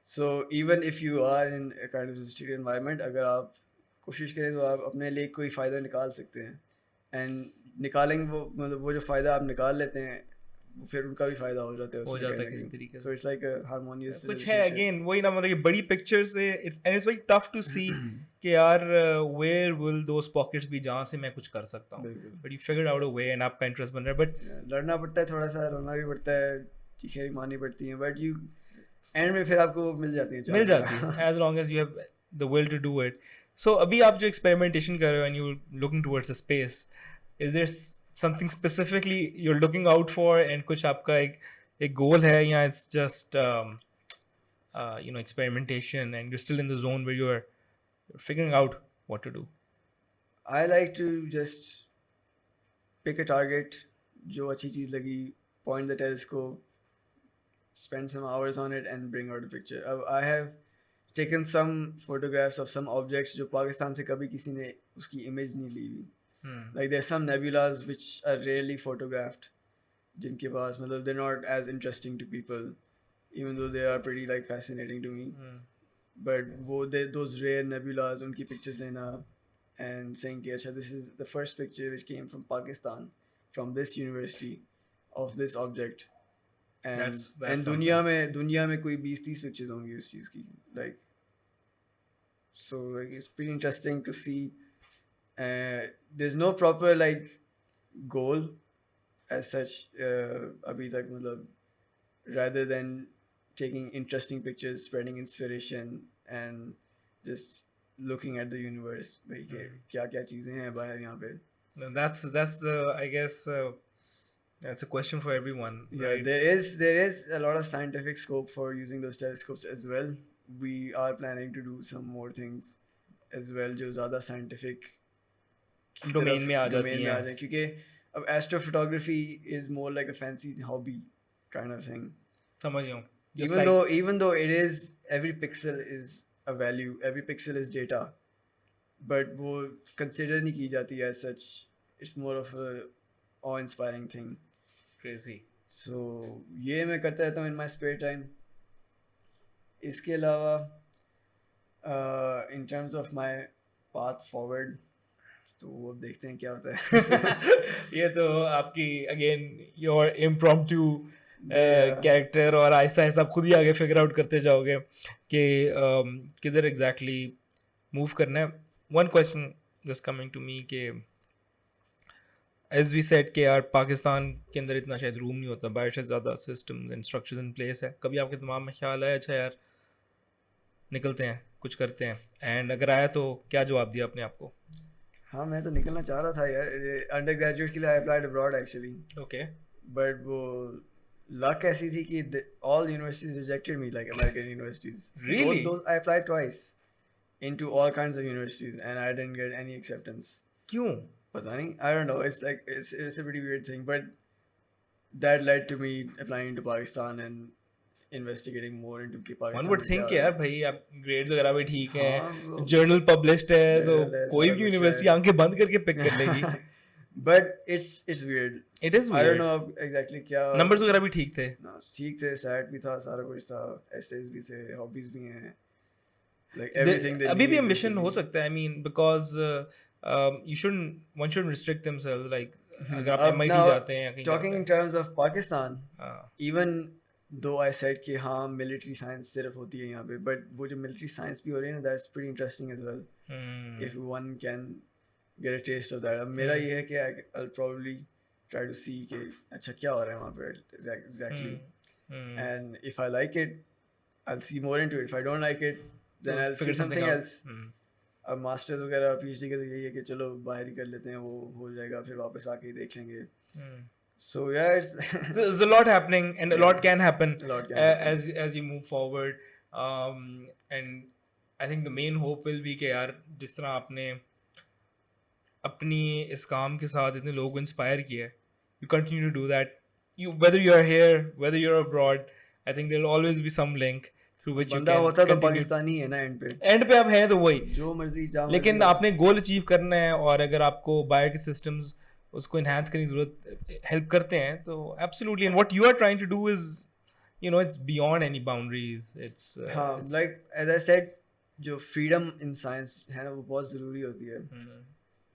So even if you are in a kind of restricted environment, अगर आप कोशिश करें तो आप अपने लिए कोई फ़ायदा निकाल सकते हैं. And निकालेंगे वो, मतलब वो जो फ़ायदा आप निकाल लेते हैं, वो फिर उनका भी फ़ायदा हो जाता है. हो उसमें जाता है कहीं ना किसी कहीं. तरीके से. So it's like a harmonious कुछ है relationship. अगेन वही ना, मतलब कि बड़ी पिक्चर से and it's very tough to see कि यार वेयर विल दोस पॉकेट्स भी जहाँ से मैं कुछ कर सकता हूँ, बिल्कुल. But you figured out a way and आपका इंटरेस्ट बन रहा है. बट Yeah, लड़ना पड़ता है थोड़ा सा, रोना भी पड़ता है, चीखें भी मारनी पड़ती हैं, बट यू एंड में फिर आपको मिल जाती है. मिल जाती है as long as you have the will to do it. So अभी आप जो एक्सपेरिमेंटेशन कर रहे हो and you looking towards a space, is there something specifically you are looking out for and कुछ आपका एक गोल है, या it's just you know, experimentation and you're still in the zone where you're figuring out what to do? I like to just pick a target, जो अच्छी चीज़ लगी, point the telescope, spend some hours on it and bring out a picture. I have taken some photographs of some objects जो पाकिस्तान से कभी किसी ने उसकी image नहीं ली हुई. Like there's some nebulas which are rarely photographed, जिनके पास मतलब they're not as interesting to people, even though they are pretty like fascinating to me. But those rare nebulas, unki pictures lena and saying कि अच्छा this is the first picture which came from Pakistan from this university of this object. And That's दुनिया में कोई 20-30 pictures होंगी उस चीज़ की, like. So like it's pretty interesting to see. There's no proper like goal as such अभी तक, मतलब rather than taking interesting pictures, spreading inspiration and just looking at the universe, like क्या चीजें हैं बाहर यहाँ पे. That's the, I guess that's a question for everyone. Yeah, right? there is a lot of scientific scope for using those telescopes as well. We are planning to do some more things as well जो ज़्यादा scientific domain में आ जाती हैं, क्योंकि अब astrophotography is more like a fancy hobby kind of thing. समझ गया हूँ. Even though it is, every pixel is a value, every pixel is data, but वो consider नहीं की जाती as such. It's more of a awe-inspiring thing. Crazy. So ये मैं करता रहता हूँ in my spare time. इसके अलावा in terms of my path forward, तो वो देखते हैं क्या होता है. ये तो आपकी again your impromptu कैरेक्टर, और आहिस्ता आहिस्ता आप खुद ही आगे फिगर आउट करते जाओगे कि किधर एग्जैक्टली मूव करना है. One question just coming to me कि एज वी सेड कि यार पाकिस्तान के अंदर इतना शायद रूम नहीं होता, बाहर से ज़्यादा systems and structures in place है. कभी आपके दिमाग में ख्याल आया अच्छा यार निकलते हैं कुछ करते हैं, एंड अगर आया तो क्या जवाब दिया अपने आप को? हाँ, मैं तो निकलना चाह रहा था यार. अंडर ग्रेजुएट के लिए I applied abroad actually. Okay. But वो luck ऐसी थी कि all universities rejected me, like American universities. Really? I applied twice into all kinds of universities and I didn't get any acceptance. क्यों? पता नहीं. I don't know. It's like it's a pretty weird thing, but that led to me applying to Pakistan and investigating more into Pakistan. One would think यार भाई आप grades वगैरह भी ठीक हैं, हाँ, जर्नल पब्लिश्ड है, तो कोई भी कुछ यूनिवर्सिटी है. आंखें बंद करके पिक कर लेगी. But it's weird. It is I don't weird. know exactly क्या. नंबर्स वगैरह भी ठीक थे? ठीक थे, सैट भी था, सारा कुछ था, एसेस भी थे, हॉबीज भी हैं, like everything. अभी भी ambition हो सकता है. I mean because one shouldn't restrict themselves, like अगर आप MIT जाते हैं या कहीं talking in terms of Pakistan, even though I said कि हाँ military science सिर्फ होती है यहाँ पे, but वो जो military science भी हो रही है ना, that's pretty interesting as well. If one can get a taste of that. अब मेरा ये है कि I'll probably try to see कि अच्छा क्या हो रहा है वहाँ पे exactly. And if I like it, I'll see more into it. If I don't like it, then I'll see something else. अब मास्टर्स वगैरह पीएचडी के तो यही है कि चलो बाहर ही कर लेते हैं, वो हो जाएगा, फिर वापस आके ही देख लेंगे. So yeah, so there's a lot happening, and a lot can happen, A lot can happen. as you move forward. And I think the main hope will be कि यार जिस तरह आपने अपनी इस काम के साथ इतने लोगों को इंस्पायर किया है, you continue to do that. Whether you're here, whether you're abroad, I think there'll always be some link through which you बंदा can होता तो continue. पाकिस्तानी है ना एंड पे, एंड पे आप हैं तो वही, जो मर्जी जहाँ लेकिन मर्जी. आपने गोल अचीव करना है, और अगर आपको बायो के सिस्टम्स उसको इन्हांस करने की जरूरत हेल्प करते हैं तो absolutely. And what you are trying to do is, you know, it's beyond any boundaries. हाँ, like as I said, जो freedom in science है ना, वो बहुत ज़रूरी होती है.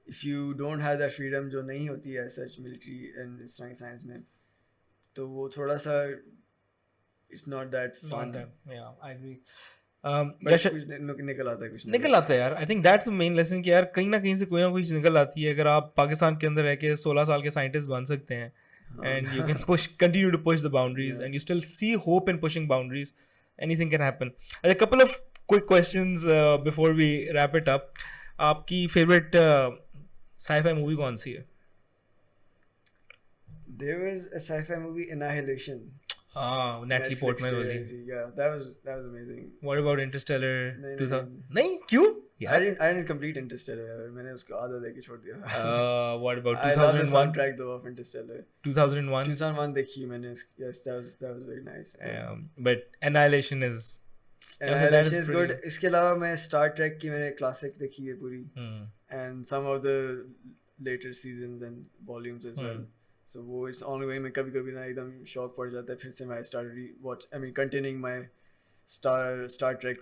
If you don't have that freedom जो नहीं होती है such military and science में, तो वो थोड़ा सा it's not that fun. Yeah, I agree. But कुछ निकल आता है, कुछ निकल आता है यार. I think that's the main lesson कि यार कहीं ना कहीं से कोई ना कोई चीज़ निकल आती है. अगर आप पाकिस्तान के अंदर रह के 16 साल के साइंटिस्ट बन सकते हैं, and you can continue to push the boundaries, and you still see hope in pushing boundaries, anything can happen. A couple of quick questions before we wrap it up. आपकी favorite sci-fi movie कौन सी है? There was a sci-fi movie, Annihilation. Natalie Netflix Portman पे वाली. आई थी. Yeah, that was amazing. What about Interstellar? नहीं, 2000? नहीं. नहीं, क्यों? I didn't complete Interstellar. मैंने उसको आधा देके छोड़ दिया था. What about I love the 2001? soundtrack though of Interstellar. 2001? 2001 देखी मैंने. Yes, that was very nice. But Annihilation is... Annihilation is good. इसके अलावा मैं Star Trek की मैंने classic देखी है पूरी. And some of the later seasons and volumes as well. So वो it's ongoing. मैं कभी ना एकदम शौक पड़ जाता है, फिर से मैं continuing my Star Trek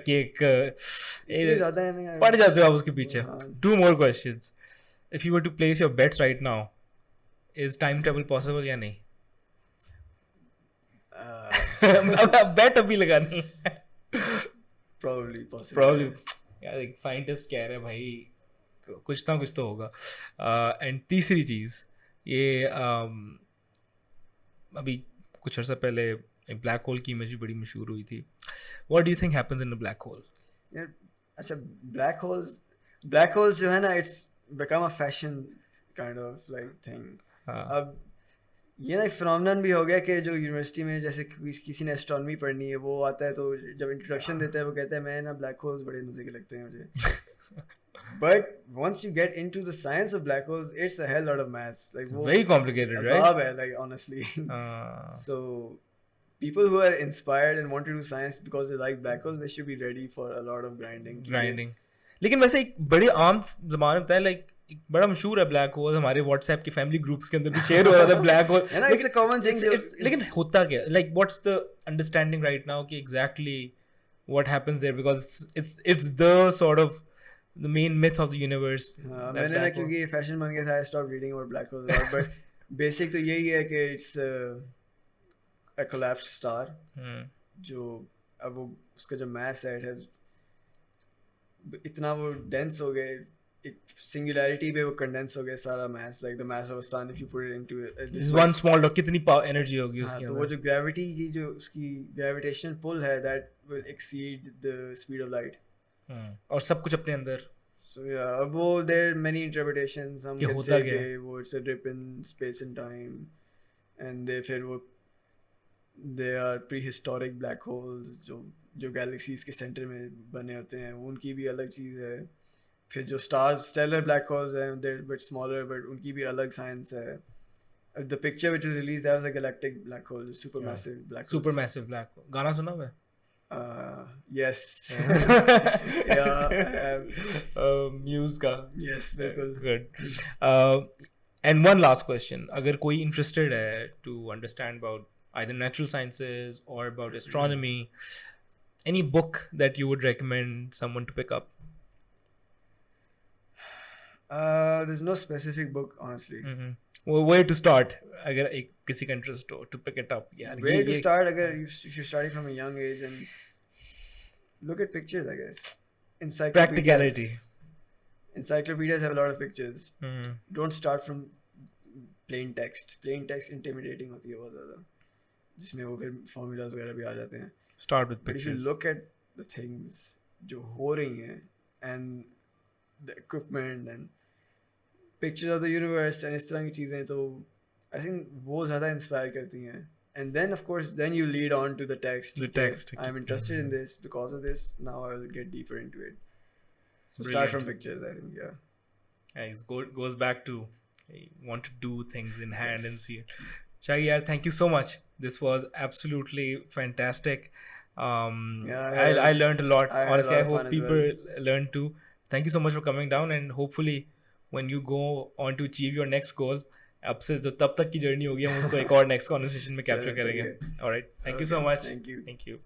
की एक इतनी ज़्यादा है ना, पड़ जाते हो आप उसके पीछे. हाँ. 2 more questions. If you were to place your bets right now, is time travel possible या नहीं? Bet अभी लगानी है. Probably possible. Probably. यार एक साइंटिस्ट कह रहे हैं भाई, कुछ ना कुछ तो होगा. एंड तीसरी चीज़ ये अभी कुछ अर्सा पहले ब्लैक होल की इमेज भी बड़ी मशहूर हुई थी. What do you think happens in a black hole? यार अच्छा, black holes जो है ना, it's become a fashion kind of like thing. अब ये ना एक phenomenon भी हो गया कि जो यूनिवर्सिटी में जैसे किसी ने एस्ट्रोनॉमी पढ़नी है, वो आता है तो जब इंट्रोडक्शन देता है वो कहता है मैं ना ब्लैक होल्स बड़े मजे के लगते हैं मुझे. But once you get into the science of black holes, it's a hell lot of maths. Like It's very complicated, right? अज़ाब है, like honestly. So people who are inspired and want to do science because they like black holes, they should be ready for a lot of grinding. लेकिन वैसे एक बड़े आम ज़माने में होता है, लाइक बड़ा मशहूर है ब्लैक होल. हमारे व्हाट्सएप के फैमिली ग्रुप्स के अंदर भी शेयर हो रहा था black hole. It's a common thing. लेकिन होता क्या, like what's the understanding right now कि exactly what happens there, because it's the sort of the main myth of the universe. मैंने ना क्योंकि ये फैशन बन गया था, I stopped reading about black holes. But basic तो यही है कि it's a collapsed star. जो अब वो उसका जो mass है, it has इतना वो dense हो गए, एक singularity पे वो condense हो गया सारा mass, like the mass of a sun if you put it into this one small dot, कितनी energy होगी उसके अंदर. तो वो जो gravity की जो उसकी gravitational pull है, that will exceed the speed of light. और सब कुछ अपने अंदर. So yeah, अब वो there are many interpretations. हम can say कि वो it's a dip in space and time, and they फिर वो they are prehistoric black holes जो galaxies के center में बने होते हैं, उनकी भी अलग चीज़ है. फिर जो stars stellar black holes हैं, they're a bit smaller but उनकी भी अलग science है. The picture which was released, that was a galactic black hole, supermassive black hole. Supermassive black hole. गाना सुना हुआ है? Yes. Muse का. Yes, बिल्कुल. Good. And one last question. अगर कोई interested है to understand about either natural sciences or about astronomy, any book that you would recommend someone to pick up? There's no specific book, honestly. Where to start अगर एक किसी का interest हो to pick it up यार Where to start? If you're starting from a young age, and look at pictures, I guess. Practicality. Encyclopedias have a lot of pictures. Don't start from plain text. Plain text intimidating होती है बहुत ज़्यादा, जिसमें वो फिर formulas वगैरह भी आ जाते हैं. Start with But if you pictures. look at the things जो हो रही हैं and the equipment and pictures of the universe and इस तरह की चीज़ें, तो I think वो ज़्यादा inspire करती हैं. And then of course then you lead on to the text. The text. I'm interested in this because of this. Now I will get deeper into it. So Brilliant. start from pictures, I think. Yeah. It goes back to you want to do things in hand Yes. and see it. Shaggy yaar, thank you so much. This was absolutely fantastic. I learned a lot. I had a Honestly, lot I of hope fun as people learn too. Thank you so much for coming down, and hopefully when you go on to achieve your next goal, अब से जो तब तक की journey होगी हम उसको एक और नेक्स्ट कॉन्वर्सेशन में कैप्चर चलो, सही करेंगे. है. Alright, thank you so Okay, much. thank you. Thank you.